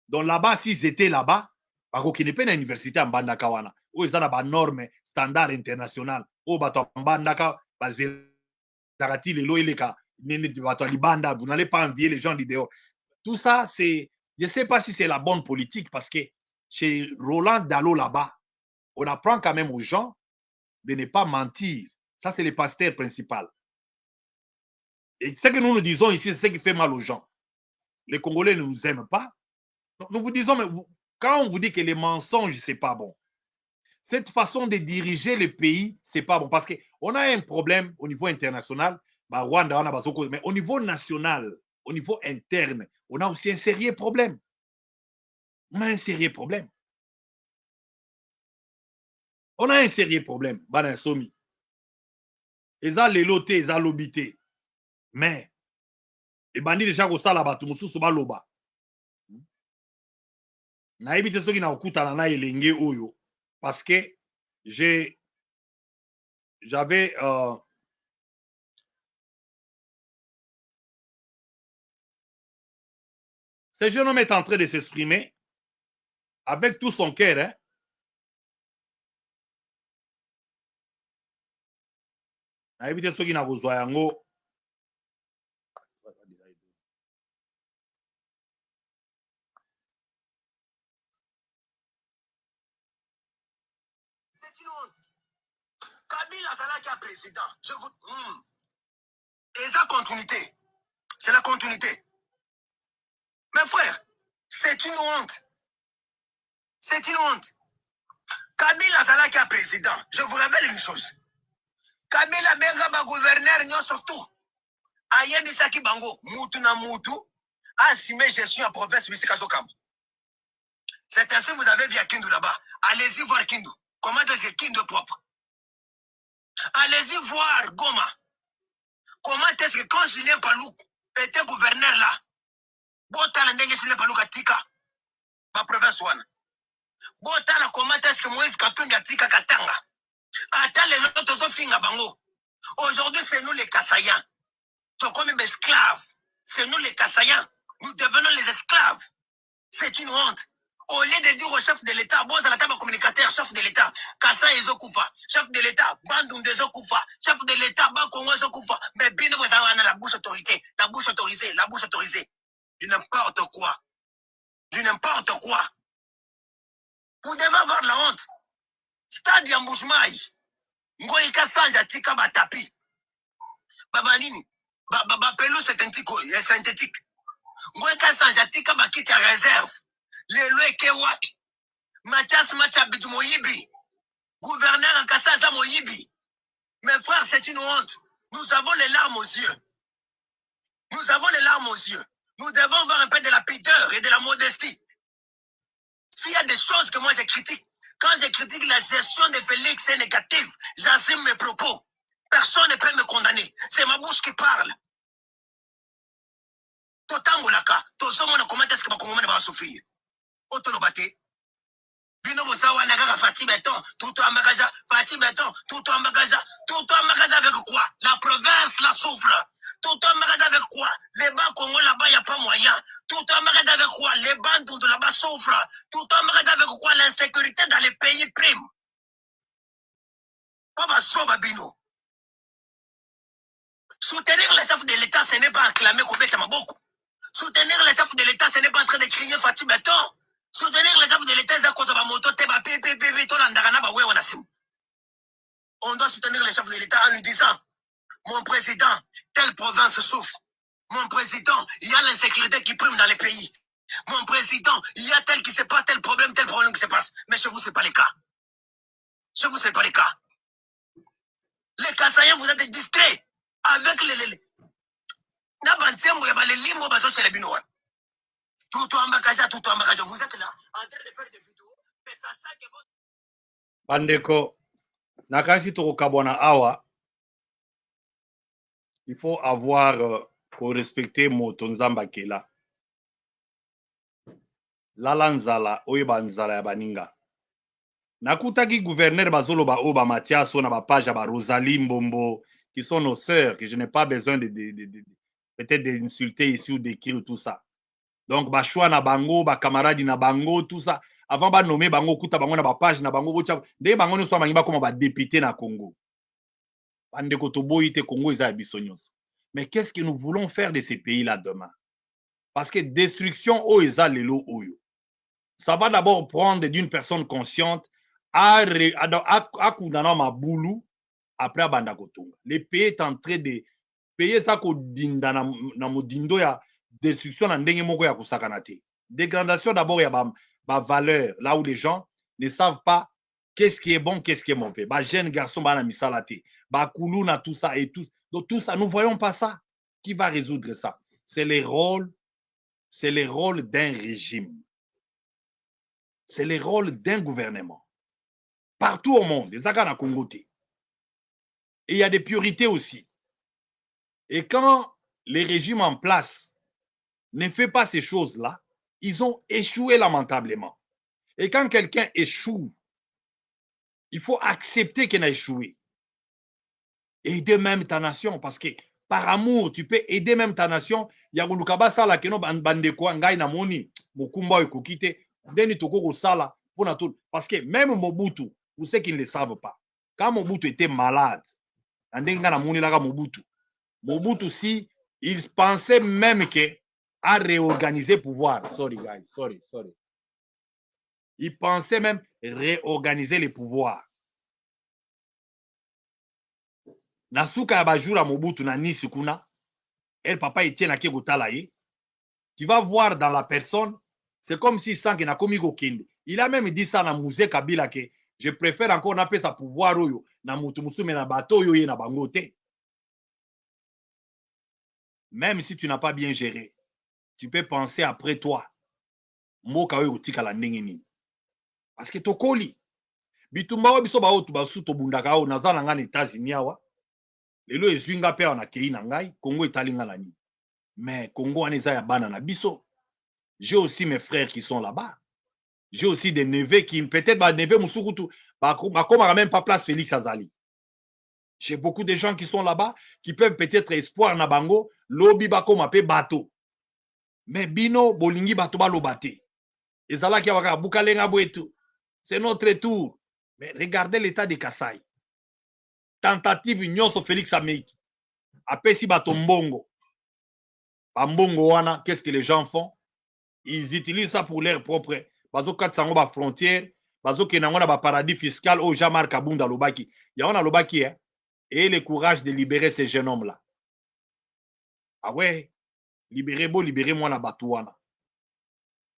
Speaker 1: donc là-bas, s'ils étaient là-bas, qui n'est pas une université en Bandakawana, où ils ont des normes standards internationales, où vous n'allez pas envier les gens d'idéaux. Tout ça, c'est, je ne sais pas si c'est la bonne politique, parce que chez Roland Dallot là-bas, on apprend quand même aux gens de ne pas mentir. Ça, c'est le pasteur principal. Et ce que nous disons ici, c'est ce qui fait mal aux gens. Les Congolais ne nous aiment pas. Donc, nous vous disons, mais quand on vous dit que les mensonges, ce n'est pas bon, cette façon de diriger le pays, ce n'est pas bon. Parce qu'on a un problème au niveau international, mais au niveau national, au niveau interne, on a aussi un sérieux problème. On a un sérieux problème. On a un sérieux problème. Bana Somi. Eza lelote, eza lobité. Mais, et bandi déjà ko sala batu mususu baloba. Na ebite soki na okutana na elenge oyo parce que j'avais ce jeune homme est en train de s'exprimer avec tout son cœur, hein. Na ebite soki na kozwa yango.
Speaker 4: C'est une honte. Kabila Zalaki a président. Je vous. Et ça, continuité. C'est la continuité. Mes frères, c'est une honte. C'est une honte. Kabila Zalaki a président. Je vous révèle une chose. Kabila Benga ba gouverneur nyon surtout. Ayebi Saki Bango, Moutou na Moutou, Assime gestion à province Missikazokam. C'est ainsi que vous avez vu à Kindu là-bas. Allez-y voir Kindu. Comment est-ce que Kindu est propre? Allez-y voir Goma. Comment est-ce que quand Julien Palouk était gouverneur là, Botala ndenge Julien Palouk atika, ma province one. Botala comment est-ce que Moïse Katumbi atika Katanga. Attends les notes aux finga bango. Aujourd'hui, c'est nous les Kassayans. Donc comme des esclaves. C'est nous les Kassayans. Nous devenons les esclaves. C'est une honte. Au lieu de dire au chef de l'État, bon, c'est la table communicateur, chef de l'État, Kassa Ezokoufa, chef de l'État, Bandoum Ezokoufa, chef de l'État, Bakongo Ezokoufa, mais bien vous avez la bouche autorisée, la bouche autorisée, la bouche autorisée. Du n'importe quoi. Du n'importe quoi. Vous devez avoir la honte. Stade Yambouchmaï. Ngoïka Sanja Tika Batapi. Babanini. Babapelou c'est synthétique. Ngoïka Sanja Tika Bakiti réserve. Le Loeke Wapi. Mathias Machabit Moyibi. Gouverneur en Kassaza Moyibi. Mes frères, c'est une honte. Nous avons les larmes aux yeux. Nous avons les larmes aux yeux. Nous devons avoir un peu de la pudeur et de la modestie. S'il y a des choses que moi je critique, quand je critique la gestion de Félix, c'est négatif. J'assume mes propos. Personne ne peut me condamner. C'est ma bouche qui parle. Totangolaka, Tozomona, comment est-ce que ma Congolais va souffrir? Otolobate. Bino Bosawa Nagara Fati Beton, tout en bagage, Fati Beton, tout en bagage avec quoi? La province la souffre. Tout en bagage avec quoi? Les banques Congo là-bas, il n'y a pas moyen. Tout en bagage avec quoi? Les bandes de là-bas souffrent. Tout en bagage avec quoi? L'insécurité dans les pays prime. Comment sauve Bino? Soutenir les chefs de l'État, ce n'est pas acclamer Koubeta Maboko. Soutenir les chefs de l'État, ce n'est pas en train de crier Fati Beton. Soutenir les chefs de l'État, c'est cause de moto, on doit soutenir les chefs de l'État en lui disant, mon président, telle province souffre. Mon président, il y a l'insécurité qui prime dans les pays. Mon président, il y a tel qui se passe, tel problème qui se passe. Mais chez vous, ce n'est pas le cas. Chez vous, ce n'est pas le cas. Les Kassaïens, vous êtes distraits avec les tout en bagage, vous êtes là en train de faire des vidéos, mais ça sent que votre...
Speaker 1: Bandeko, nakasi tokokabwana awa, il faut avoir respecter moto nzamba kela. Lala nzala, oyeba nzala ya baninga. Nakutaki gouverneur bazolo ba oba Mathiaso na ba page ba Rosalie Mbombo, qui sont nos sœurs, que je n'ai pas besoin de peut-être d'insulter ici ou d'écrire tout ça. Donc, ba choix na bango, ba camarade na bango, tout ça. Avant ba nommer bango, kuta bango na ba page na bango, de bango ne soit mangiba comme ba député na Congo. Bande kotobo ite Congo isa bisonyos. Mais qu'est-ce que nous voulons faire de ces pays-là demain? Parce que destruction o isa lelo oyo. Ça va d'abord prendre d'une personne consciente à kundana maboulou après banda kotonga. Le pays est en train de payer ça ko dinda na modindo ya destruction na ndenge moko ya kusakana te. Dégradation d'abord ya ba valeur là où les gens ne savent pas qu'est-ce qui est bon, qu'est-ce qui est mauvais. Ba jeune garçon ba na misala te. Ba koulou na tout ça et tout. Donc tout ça, nous voyons pas ça. Qui va résoudre ça? C'est le rôle d'un régime. C'est le rôle d'un gouvernement. Partout au monde, les Aga na Congo te. Et il y a des priorités aussi. Et quand les régimes en place ne font pas ces choses-là, ils ont échoué lamentablement. Et quand quelqu'un échoue, il faut accepter qu'il a échoué. Aider même ta nation, parce que par amour, tu peux aider même ta nation. Yagulukaba sala keno bande kwa ngai na moni mokumba ekokite deni toko sala pour tout. Parce que même Mobutu, vous savez qu'ils ne le savent pas. Quand Mobutu était malade, Mobutu, si il pensait même que à réorganiser le pouvoir. Sorry guys, sorry. Il pensait même réorganiser les pouvoirs. Nasuka ya bajura Mobutu na Nice kuna, el papa Etienne Akegotalaye, tu vas voir dans la personne, c'est comme si sans qu'il n'a commis aucun. Il a même dit ça dans musée Kabila que je préfère encore n'appeler sa pouvoir oyo na mutu musu mais na bateau yo na bangote. Même si tu n'as pas bien géré, tu peux penser après toi. Moka oyo tika la ndenge. Parce que tokoli bitumba wa biso ba otu ba suto bundaka o nazala ngana États-Unis awa. Lelo ezwinga pe na kei na ngai, Congo etalinga la ni. Mais Congo aneza ya bana na biso. J'ai aussi mes frères qui sont là-bas. J'ai aussi des neveux qui peut-être ba neveux musukutu ba koma même pas place Félix Azali. J'ai beaucoup de gens qui sont là-bas qui peuvent peut-être espoir na bango lobi ba koma pe bateau. Mais bino bolingi bato ba lobate. Ezala ki waka bukalenga bwetu. C'est notre tour. Mais regardez l'état de Kasaï. Tentative union sur Félix Ameiki. Apesi bato mbongo. Mbongo wana, qu'est-ce que les gens font? Ils utilisent ça pour leur propre. Bazo katsango ba frontière, bazo kenango na ba paradis fiscal au Jean-Marc Kabunda lobaki. Ya on a lobaki hein. Et le courage de libérer ces jeunes hommes là. Ah ouais, libérez moi na batouana.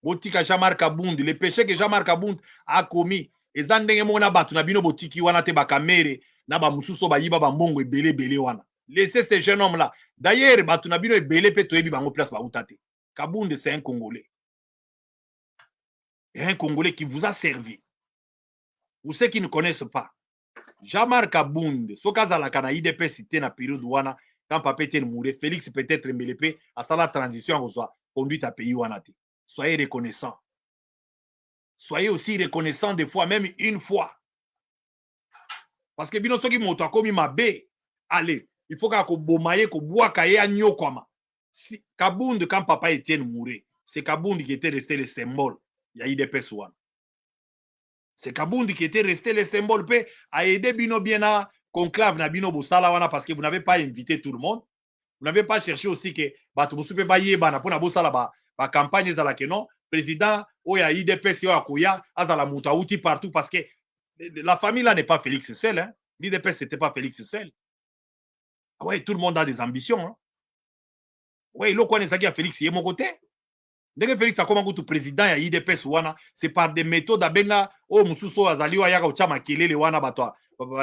Speaker 1: Botika Jean-Marc Kabunda, le péché que Jean-Marc Kabunda a commis, ezandenge mona batu na bino botiki wana te bakamere na ba mususo ba yiba ba mbongo ebele wana. Laissez ces jeunes hommes là. D'ailleurs, batu na bino ebele pe toyebi bango place ba utate. Kabunda c'est un Congolais. Et un Congolais qui vous a servi. Pour ceux qui ne connaissent pas, Jean-Marc Kabunda, Sokaza kana IDP cité na période wana, quand papa était mouru, Félix peut-être Mbelepe à sa la transition aux conduite à pays wanate. Soyez reconnaissants. soyez aussi reconnaissant des fois, même une fois. Parce que bino soki moto akomi mabe, allez, il faut qu'on bomaye, qu'on boit kaye agno kwama. Si Kabound, quand papa Etienne mourait, c'est Kabound qui était resté le symbole. Il y a IDPS one. C'est Kabound qui était resté le symbole. Pe a aidé bino bien à conclave na bino bosala wana parce que vous n'avez pas invité tout le monde. Vous n'avez pas cherché aussi que bato bosupe ba yeba na pona bosala ba campagne za la que non président oya IDPS yo akoya azala muta outi partout parce que la famille là n'est pas Félix seul hein. L'IDPS c'était pas Félix seul. Ouais, tout le monde a des ambitions hein. Ouais, lo kwane zaki ya Félix yé mon côté. Dès Félix a comment tout président ya IDPS wana, c'est par des méthodes abenga o mususo azali wa yaka uchama kelele wana batwa.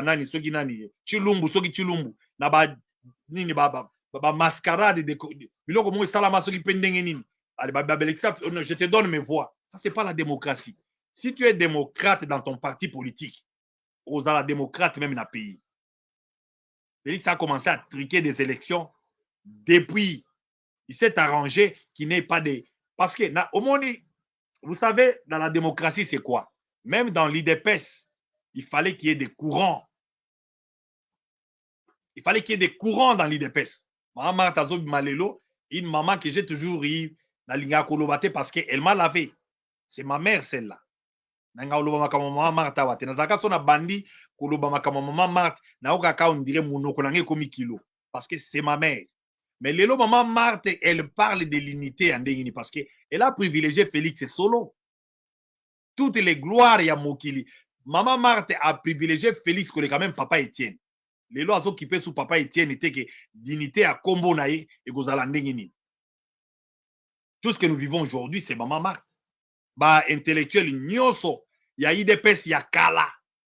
Speaker 1: Nani soki nani Chilumbu soki Chilumbu na ba nini ba mascarade de biloko mo salama soki pendenge nini. Allez je te donne mes voix. Ça c'est pas la démocratie. Si tu es démocrate dans ton parti politique, aux la démocrate même dans le pays. Félix a commencé à triquer des élections depuis. Il s'est arrangé qu'il n'ait pas de... Parce que, au monde, vous savez, dans la démocratie, c'est quoi? Même dans l'IDPS, il fallait qu'il y ait des courants. Il fallait qu'il y ait des courants dans l'IDPS. Maman Tazo Malelo, une maman que j'ai toujours eu dans l'Inga Kolobate parce qu'elle m'a lavé. C'est ma mère, celle-là. Nanga olobama kama mama Martha wate. Nazaka sona bandi kolobama kama mama Martha. Na okaka on dirait monoko nange komi kilo. Parce que c'est ma mère. Mais Lélo maman Marthe, elle parle de l'unité en Dengini parce qu'elle a privilégié Félix Solo. Toutes les gloires ya Mokili. Maman Marthe a privilégié Félix que quand même papa Etienne. Lélo a s'occupé sous papa Etienne était que dignité à Kombo nae et Gozala Ndengini. Tout ce que nous vivons aujourd'hui, c'est maman Marthe. Bah intellectuel nyoso, ya IDPS ya kala.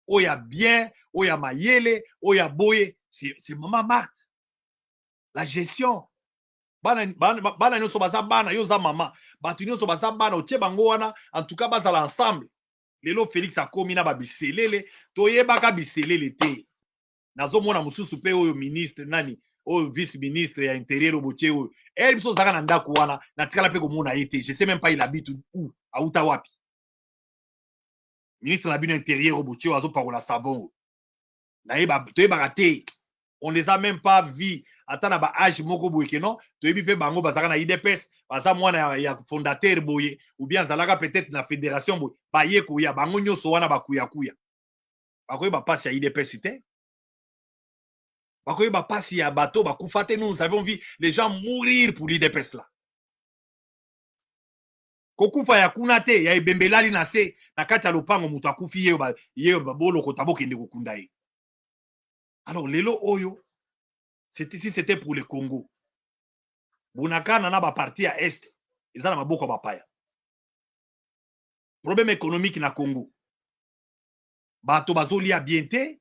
Speaker 1: Oh ya bien, oh ya mayele, oh ya boye, c'est maman Marthe. La gestion. Bana nyonso baza bana yo za mama. Batu nyonso baza bana otie bango wana en tout cas bazala ensemble. Lelo Félix akomi na ba biselele, toyebaka biselele te. Nazomona mususu pe oyo ministre nani, oyo vice ministre ya intérieur obotie oyo. Elle biso zaka na ndako wana, na tikala pe komona ete. Je sais même pas il habite où, auta wapi. Ministre na bino intérieur obotie oyo azopakola savon. Na yeba toyebaka te. On les a même pas vus. Attends, ba âge moko boye non, to yebi pe bango bazaka na IDPS, baza mwana ya fondateur boye ou bien zalaka peut-être na fédération boye. Ba ye ko ya bango nyoso wana bakuya kuya. Bakoye ba passe ya IDPS te. Bakoye ba passe ya bateau bakufa te, nous avons vu les gens mourir pour l'IDPS là. Kokufa ya kuna te ya ebembelali na se na kati ya lopango mutu akufi ye ba bolo kotabo kende kokunda ye. Alors lelo oyo si c'était pour le Congo. Bunakana na ba parti à est, ils ont maboko bapaya. Problème économique na Congo. Bato bazoli a bien te,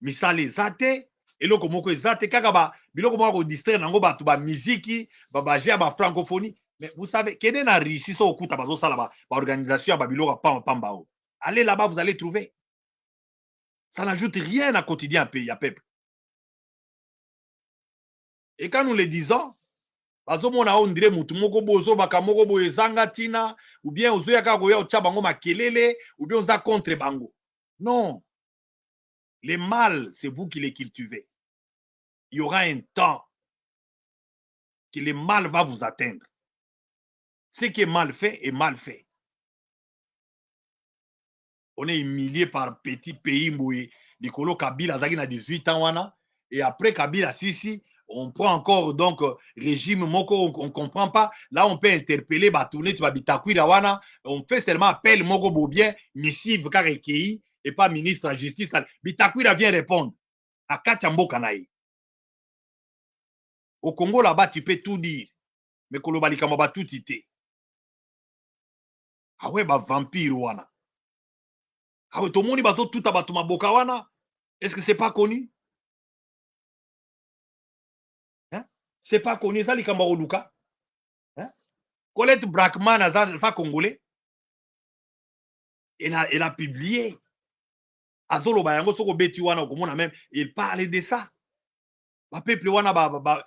Speaker 1: misale zate, eloko moko ezate kaka ba biloko moko distraire nango bato ba musique, ba baje ba francophonie. Mais vous savez, kene na Russie so okuta bazo sala ba organisation ba biloko pamba. Allez là-bas, vous allez trouver. Ça n'ajoute rien à quotidien pays à peuple. Et quand nous le disons, bazomona on dirait mutu moko bozo bakamoko boye zanga tina ou bien ozoyaka koya otcha bango makelele ou bien oza contre bango. Non. Les mal, c'est vous qui les cultivez. Il y aura un temps que le mal va vous atteindre. Ce qui est mal fait est mal fait. On est humilié par petit pays mboué. Nicolo Kabila zaki na 18 ans wana et après Kabila Sisi on prend encore donc régime moko on comprend pas. Là on peut interpeller Batourné tu vas bitakwira wana, on fait seulement appel moko bobien missive karekei et pas ministre de la justice. Bitakwira vient répondre à Katiamboka naï. Au Congo là-bas tu peux tout dire mais kolobali kama ba tout ité. Ah ouais ba vampire wana. Ah ouais tout le monde bazo tout abatu maboka wana. Est-ce que c'est pas connu? C'est pas connu ça, les Luka. Hein? Colette Brackman, ça congolais. Elle a publié. Azolo Bayango Soko Beti Wana Okomona même, il parlait de ça. Peuple Wana,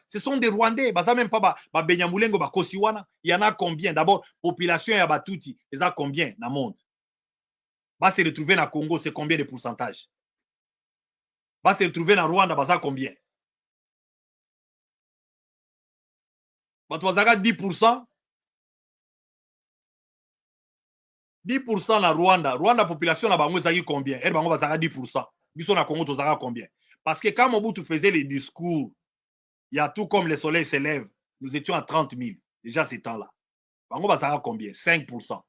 Speaker 1: ce sont des Rwandais. Ça même pas Benyamoulengo Kosi Wana. Il y en a combien? D'abord, population ya Batouti, il y a combien dans le monde? Va se retrouver na Congo, c'est combien de pourcentage? Va se retrouver na Rwanda, bah ça combien? Bah tu vas 10%. 10% na Rwanda. Rwanda population na bango ezaki combien? Elle bango bazaka 10%. Biso na Congo tozaka combien? Parce que quand Mobutu faisait les discours, il y a tout comme le soleil s'élève, nous étions à 30 000 déjà ces temps-là. Bango bazaka combien? 5%.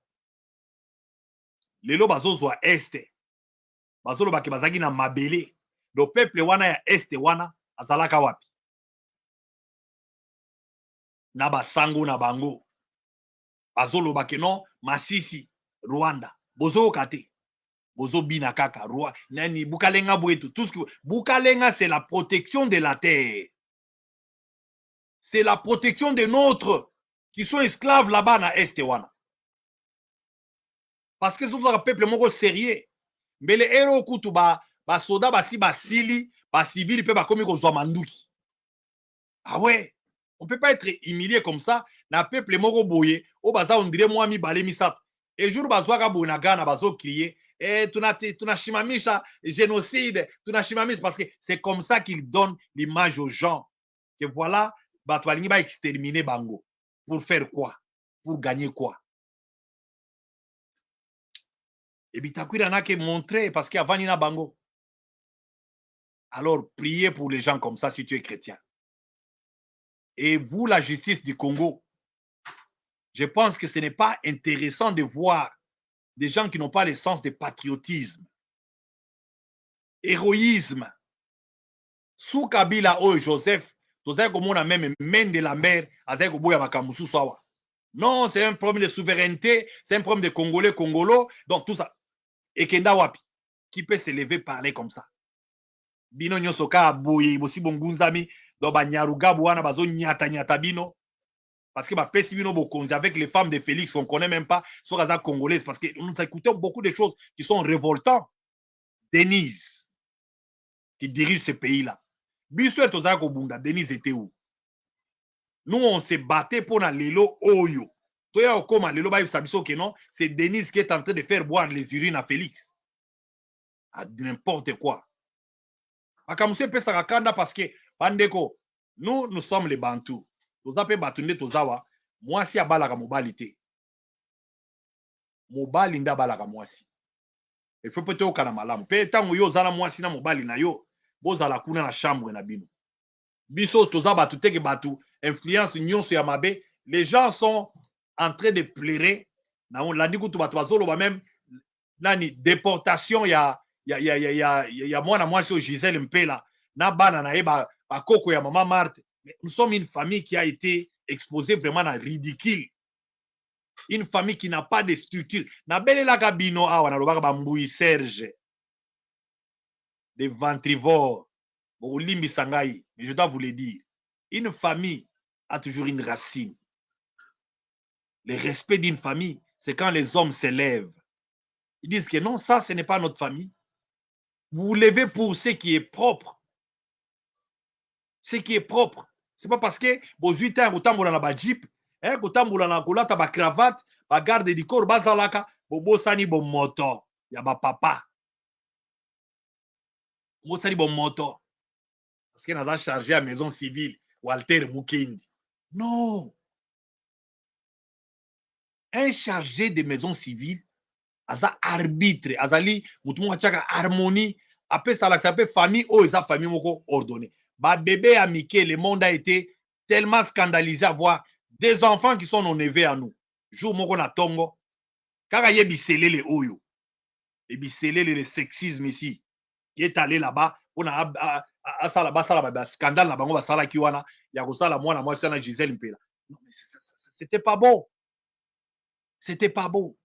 Speaker 1: Lelo bazozwa este. Bazolobaki bazaki na mabele. Le peuple wana ya este wana azalaka wapi? Na basango na bango. Bazolobaki non Masisi Rwanda. Bozo kate. Bozo bina kaka roi. Nani bukalenga bwetu. Tout ce que bukalenga c'est la protection de la terre. C'est la protection de nôtres qui sont esclaves là-bas na este wana. Parce que c'est un peuple moko sérieux. Mais les héros kutu ba soda basi basili ba civil pe ba komi kozwa manduki. Ah ouais, on peut pas être humilié comme ça na peuple moko boye o baza on dirait moi mi balé misato. Et jour bazwa ka bona gana bazo crier tunashimamisha génocide, tunashimamisha parce que c'est comme ça qu'ils donnent l'image aux gens que voilà bato balingi ba exterminer bango. Pour faire quoi? Pour gagner quoi? Et Bitakwira n'a que montré parce qu'il y a Vanina Bango. Alors, priez pour les gens comme ça si tu es chrétien. Et vous, la justice du Congo, je pense que ce n'est pas intéressant de voir des gens qui n'ont pas le sens de patriotisme, héroïsme. Sous Kabila ou Joseph, on a même main de la mer avec Oboya Makamusu Sawa. Non, c'est un problème de souveraineté, c'est un problème de Congolais, Congolo, donc tout ça. Et Kenda Wapi, qui peut se lever parler comme ça? Bino nyoso ka boye bosi bongunzami do banyaruga bwana bazo nyata nyata bino parce que ba pesi bino bokonzi avec les femmes de Félix on connaît même pas sur la congolaise parce que nous écoutons beaucoup de choses qui sont révoltantes. Denise qui dirige ce pays-là. Biso toza ko bunda Denise était où? Nous on se battait pour na lelo oyo. Toya okoma lelo ba biso que non, c'est Denise qui est en train de faire boire les urines à Félix. À n'importe quoi. Makamuse pesa kanda parce que bandeko nous sommes les Bantous. Toza pe batunde tozawa mwasi abalaka mobali te. Mobali nda balaka mwasi. Il faut peut-être okana malamu. Pe tango yo zala mwasi na mobali na yo, bozala kuna na chambre na bino. Biso toza batu teke batu influence nyonso ya mabe, les gens sont en train de pleurer. Na landi kutu batu bazolo ba même nani déportation ya mwana mwasi au Gisèle Mpela na bana na eba bakoko ya maman Marthe. Nous sommes une famille qui a été exposée vraiment à ridicule. Une famille qui n'a pas de structure. Na belela kabino awa na lobaka bambui Serge. Des ventrivores. Olimbi sangai. Mais je dois vous le dire. Une famille a toujours une racine. Le respect d'une famille, c'est quand les hommes s'élèvent. Ils disent que non, ça, ce n'est pas notre famille. Vous vous levez pour ce qui est propre. Ce qui est propre. C'est pas parce que vos 8 ans, vous avez un jeep, vous avez une cravate, vous garde du corps, vous avez un moto. Il y a un papa. Vous avez un moto. Parce qu'il a chargé à la maison civile, Walter Mukendi. Non. Un chargé de maison civile, aza arbitre, azali, mutumu chaka harmonie, après ça, ça peut famille, ou sa famille moko ordonnée. Bah, bébé à Mickey, le monde a été tellement scandalisé à voir des enfants qui sont nos neveux à nous. Jour moko na tongo, kaka ye bisele le oyo. Et bisele le sexisme ici, qui est allé là-bas, on a scandale na bango basala ki wana, ya kosala mwana mwasi na Gisèle Mpela. Non, mais c'était pas beau. C'était pas beau.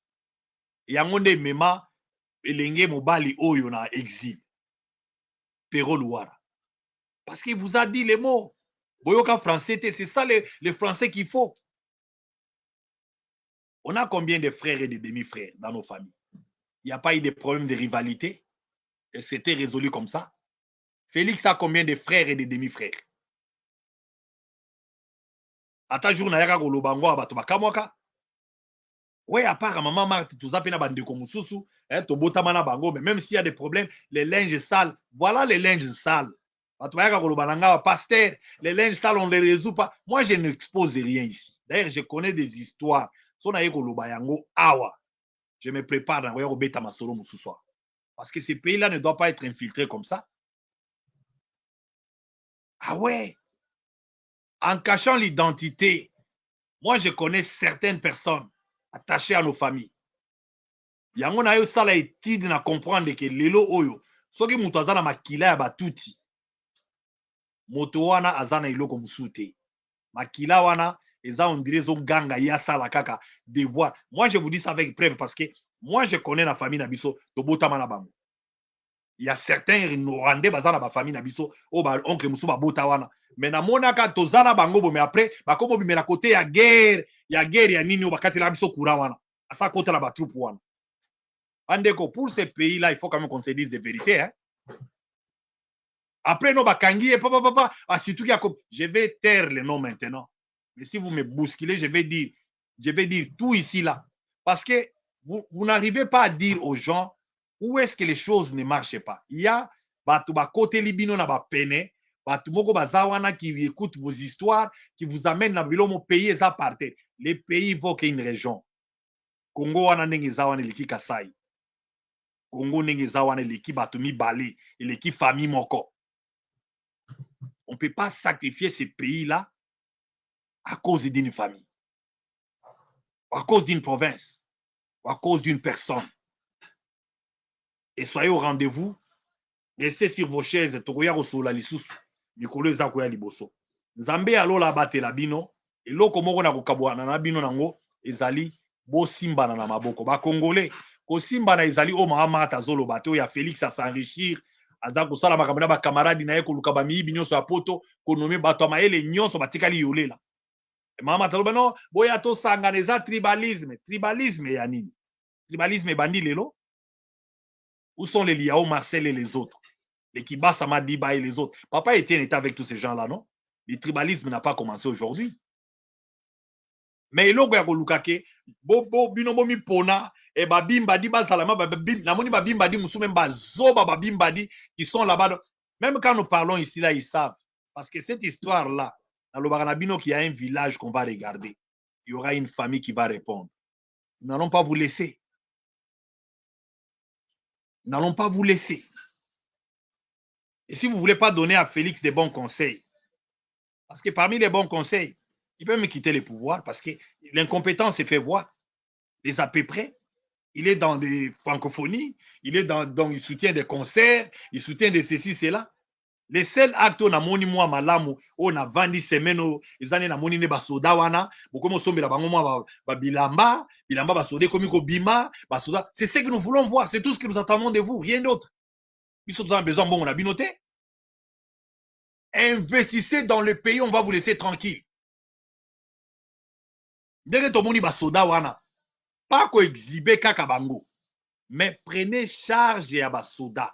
Speaker 1: Yango nde mema elenge mobali oyo na exil. Pero Louara. Parce qu'il vous a dit les mots. Boyoka français, c'est ça les français qu'il faut. On a combien de frères et de demi-frères dans nos familles? Il n'y a pas eu de problème de rivalité. Et c'était résolu comme ça. Félix a combien de frères et de demi-frères? Ata jour na yaka kolobango abato bakamwaka. Oui, à part maman Marthe, tout ça, bango, mais même s'il y a des problèmes, les linges sales, voilà les linges sales. Pasteur, les linges sales, on ne les résout pas. Moi, je n'expose rien ici. D'ailleurs, je connais des histoires. Je me prépare dans Beta Masoro ce soir. Parce que ces pays-là ne doivent pas être infiltrés comme ça. Ah ouais. En cachant l'identité, moi, je connais certaines personnes attachées à nos familles. Yango na yo sala étude na comprendre que lelo oyo soki mutu aza na makila ya batuti moto wana aza na eloko mosusu te makila wana eza ondire ezoganga ye asala kaka devoir. Moi je vous dis ça avec preuve parce que moi je connais na famille na biso tobotama na bango. Il y a certains Rwandais baza na ba famille na biso o ba oncle musu babota wana mais na monaka tozala bango bo mais après bakomo bimela côté ya guerre ya nini o bakati la biso courant wana asa côté la ba troupe wana. Andeko, pour ces pays-là, il faut quand même qu'on se dise des vérités. Hein? Après, non, bakangi, papa, surtout qu'il y a comme. Je vais taire les noms maintenant. Mais si vous me bousculez, je vais dire tout ici, là. Parce que vous n'arrivez pas à dire aux gens où est-ce que les choses ne marchent pas. Il y a côté libino na ba pene, moko bazawana qui écoute vos histoires, qui vous amène dans le pays et ça partait. Les pays vont qu'il y ait une région. Congo wana ndenge zawana liki Kasai. Congo Nengezawane, l'équipe Batoumi Balé et l'équipe famille Moko. On ne peut pas sacrifier ces pays-là à cause d'une famille, à cause d'une province, ou à cause d'une personne. Et soyez au rendez-vous, restez sur vos chaises, Tokoya Rosola Lisusu, Nikolo Zakoya Liboso. Nzambe alola bate la bino, et loko moko na kokabwana na bino nango, ezali bo simba na maboko. Ba Congolais, Kosimba na ezali o mahama tazolo bato ya Félix à s'enrichir aza kosala makambo na ba camarade na ye koluka ba miyibi nyonso ya poto konome bato ya mayele nyonso batikali yolela mahama taloba no boya tosangana eza tribalisme ya nini tribalisme ebandi lelo où sont les Liao Marcel et les autres les Kibasa Madiba et les autres papa Etienne était avec tous ces gens là non le tribalisme n'a pas commencé aujourd'hui mais eloko ya koluka ke bino bomi pona et babimbadi bazalama namoni babimbadi musu même bazoba babimbadi qui sont là-bas même quand nous parlons ici là ils savent parce que cette histoire là dans le Baranabino qu'il y a un village qu'on va regarder il y aura une famille qui va répondre nous n'allons pas vous laisser et si vous voulez pas donner à Félix des bons conseils parce que parmi les bons conseils il peut me quitter le pouvoir parce que l'incompétence se fait voir des à peu près. Il est dans des francophonies, il soutient des concerts, il soutient des ceci, cela. Les seuls actes on a moni moi malamu, on a vendu semaine, ils ont moni ne basoda wana, beaucoup de sommes ba bilamba basoda comme bima, basoda. C'est ce que nous voulons voir, c'est tout ce que nous attendons de vous, rien d'autre. Ils sont en besoin, bon, on a binoté. Investissez dans le pays, on va vous laisser tranquille. Dès que tout le monde basoda wana. Pas qu'on exhibe kaka bango, mais prenez charge ya ba soda.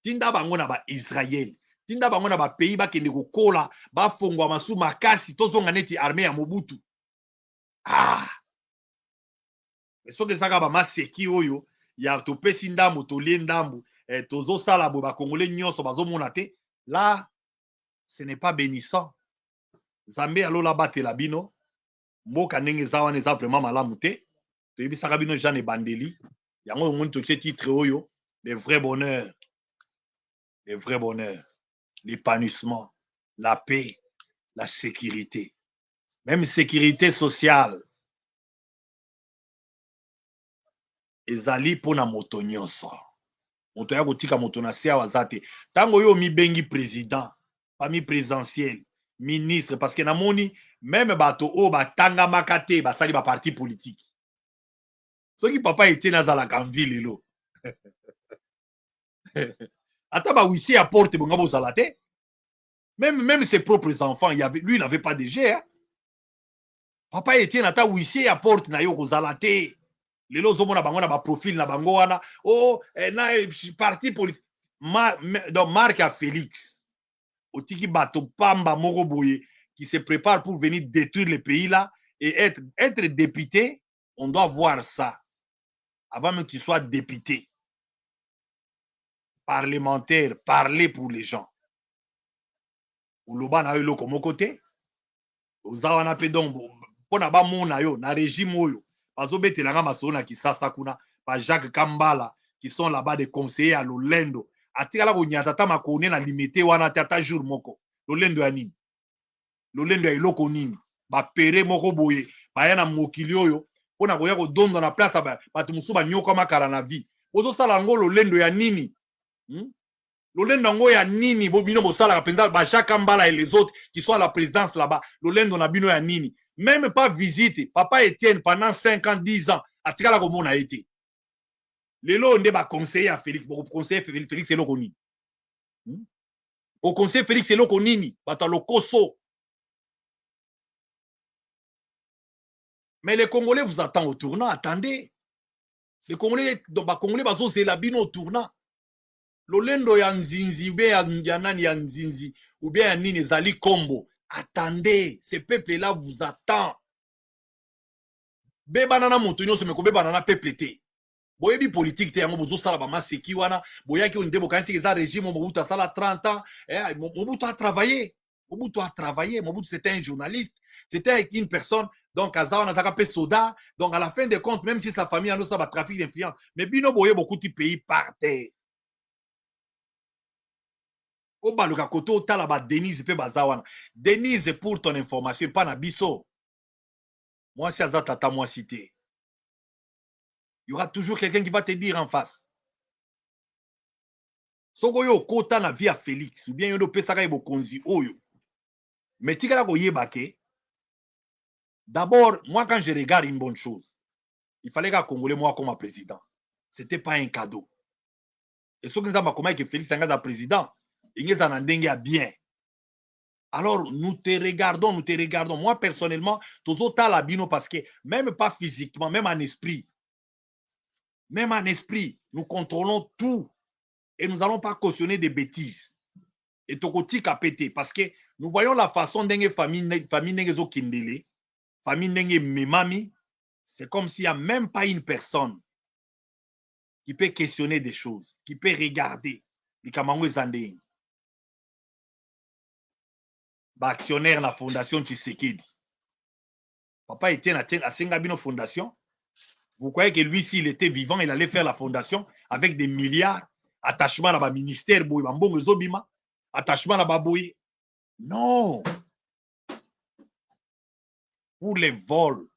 Speaker 1: Tinda bango na ba Israël, tinda bango na ba pays ba kende ko kola, ba fongwa masu makasi tozonga neti armée ya Mobutu. Ah. Mais so que ça ba maseki oyo ya to pesi ndambo to lie ndambo tozo sala bo ba congolais nyonso bazo mona te. Là, ce n'est pas bénissant. Zambé alola batela bino, mboka ndenge zawana eza vraiment malamu te. Bisakabino Jean Bandeli, yango monde tout ce titre oyo, le vrai bonheur, l'épanouissement, la paix, la sécurité, même sécurité sociale. Ezali pona moto nyonso. Moto ya kotika moto na sia wazate. Tango yo mi bengi président, famille présidentielle, ministre parce que namoni même bato o batanga makate basali ba parti politique. Ce qui papa était dans la ville lelo. Ata ba wisi apporte bongabo salate. Même ses propres enfants, lui il n'avait pas de G. Hein? Papa était ata wisi apporte na yo salate. Lelo zomo na bango na ba profil na bango wana. Oh, na parti politique. Donc Marc à Félix. Otiki bato pamba moko boye qui se prépare pour venir détruire le pays là et être député. On doit voir ça avant même que tu sois député. Parlementaire, parler pour les gens. Uloba na yo loko moko te. Ozawa na pe donc pona ba mona yo na régime oyo. Bazo betelanga masolo na Kisasa kuna ba Jacques Kambala qui sont là-bas des conseillers à Lolendo. Atikala ko nyata ta makone na limité wana tata jour moko. Lolendo ya nini? Lolendo ya iloko nini? Ba pere moko boye. Ba yana mokili oyo pona koya ko dondo na place ba batu musu ba nyoko makala na vie. Ozo sala ngo lolendo ya nini? Lolendo ngo ya nini? Bo bino bo sala penza ba Jacques Kambala et les autres qui sont à la présidence là-bas. Lolendo na bino ya nini? Même pas visite. Papa Etienne pendant 5 ans, 10 ans. Atikala ko mona été. Lelo nde ba conseiller à Félix. Bo conseiller Félix c'est loko nini? Au conseiller Félix c'est loko nini? Bata lokoso. Mais les Congolais vous attendent au tournant. Attendez. Les Congolais, c'est la bino au tournant. Lolendo ya nzinzi, ou bien ya nani ya nzinzi, ou bien ya nini zali kombo. Attendez. Ce peuple-là vous attend. Bebanana montonyo se meko bebanana peuple te. Boyebi politique te yango bozo sala ba maseki wana. Boyaki on ndebo kanisi ke za régime Mobutu a sala 30 ans. Mobutu a travaillé. Mobutu a travaillé. Mobutu c'était un journaliste. C'était une personne. Donc, Azawa Nazaka pe soda. Donc, à la fin des comptes, même si sa famille a un trafic d'influence, mais Bino Boye, beaucoup de pays partaient. Au bas, le Kakoto, Talaba, Denise, pe Bazawana. Denise, pour ton information, pas Nabiso. Moi, si Azata tata moi cité. Il y aura toujours quelqu'un qui va te dire en face. Soko yo kota na vie à Félix, ou bien yo do pesaka yebo konzi oyo. Mais tika ko yebake. D'abord, moi, quand je regarde une bonne chose, il fallait qu'un Congolais, moi, comme président. Ce n'était pas un cadeau. Et ce que nous avons comment que Félix Angaza président, il est en bien. Alors, nous te regardons. Moi, personnellement, tous autres la bino parce que même pas physiquement, même en esprit, nous contrôlons tout. Et nous n'allons pas cautionner des bêtises. Et tokoti kapete parce que nous voyons la façon dont famille n'est kindele. Famille Nenge Memami, c'est comme s'il n'y a même pas une personne qui peut questionner des choses, qui peut regarder. Les Kamango Zandé. Actionnaire de la fondation Tshisekedi. Papa était à Sengabino Fondation. Vous croyez que lui, s'il était vivant, il allait faire la fondation avec des milliards, attachement à la ministère, attachement à la Baboye. Non. Pour les vols,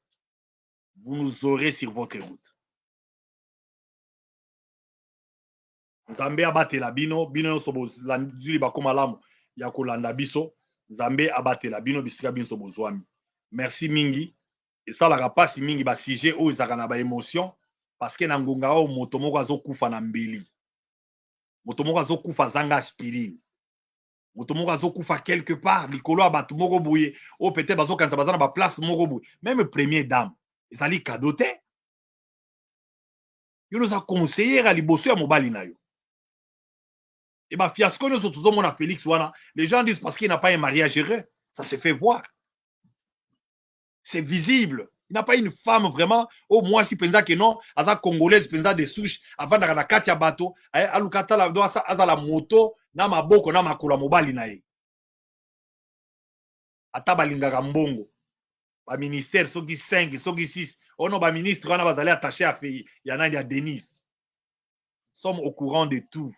Speaker 1: vous nous aurez sur votre route. Zambé abate la bino sobo la zuli bakoma lamu ya kolanda biso. Zambé abate la bino bisika bino sobo zwami. Merci mingi. Et ça la rapasi mingi ba sujet o ezaka na ba émotion parce que na ngonga o moto moko azokufa na mbeli. Moto moko azokufa zanga aspirine. Moto moko azokufa quelque part likolo abatu moko boye o peut-être bazokanza bazana ba place moko boye. Même première dame. Ezali kadote. Yo nous a conseillé à liboso ya mobali na yo. Et bien, fiasco, nous sommes à Félix Wana. Les gens disent parce qu'il n'a pas un mariage heureux. Ça se fait voir. C'est visible. Il n'a pas une femme vraiment. Au moins, si pensa que non, à la congolaise, pensa des souches, avant de la katia bateau, à l'ukata la doa, à la moto, na ma boko, na ma kola mobali nae. Ata balinga gambongo. Ba ministère, ceux qui 5, ceux qui 6. Oh non, ba ministre, on va aller attacher à Féi. Il y en a, il y a Denise. Nous sommes au courant de tout.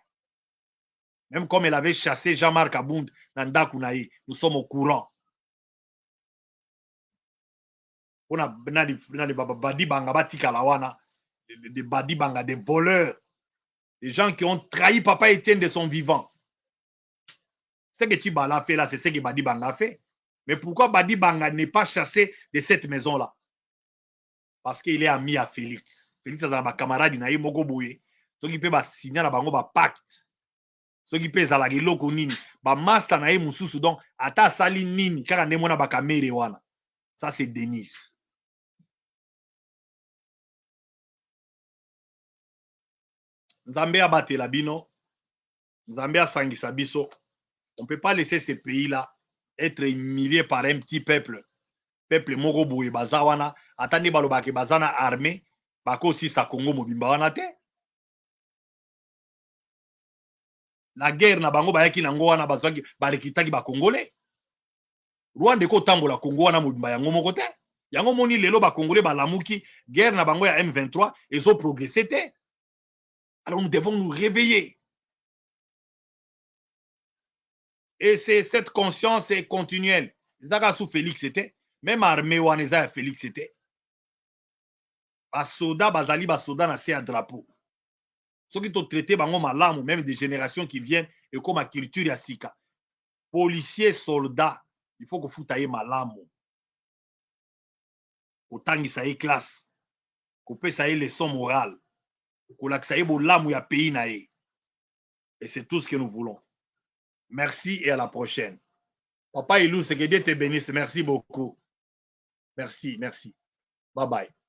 Speaker 1: Même comme elle avait chassé Jean-Marc Abound, Nandakunaï, nous sommes au courant. On a des badibanga, des badibanga, des voleurs, des gens qui ont trahi Papa Etienne de son vivant. Ce que Tibala a fait là, c'est ce que Badibanga a fait. Mais pourquoi Badibanga n'est pas chassé de cette maison-là? Parce qu'il est ami à Félix. Félix a un camarade, il a Mogoboué. Ce qui peut signer un pacte. Ce qui pèse à la gueule, nini. Ba master na ye mususu donc ata sali nini kaka ndemona ba kamere wana. Ça c'est Denis. Nzambe abate la bino. Nzambe asangisa biso. On ne peut pas laisser ces pays-là être humiliés par un petit peuple. Peuple moko boye bazawana atandi balobaki bazana armée bako si sa Congo mobimba wana te. La guerre na bango bayaki nango wana bazwaki barekitaki ba Congolais. Rwanda ko tambola Congo wana mobimba yango moko te. Yango moni lelo ba Congolais balamuki guerre na bango ya M23 ezo progresser te. Alors nous devons nous réveiller. Et c'est cette conscience est continuelle. Zaka sous Félix était même armée wana za Félix était. Ba soda bazali ba soda na se ya drapeau. Ceux qui ont traité bango malamu même des générations qui viennent et comme la culture ya sika. Policiers, soldats, il faut que foutaye malamu. Otangisa ye classe. Kopesa ye leçon morale. Kolakisa ye bolamu ya pays na ye. Et c'est tout ce que nous voulons. Merci et à la prochaine. Papa Ilou, c'est que Dieu te bénisse. Merci beaucoup. Merci, merci. Bye bye.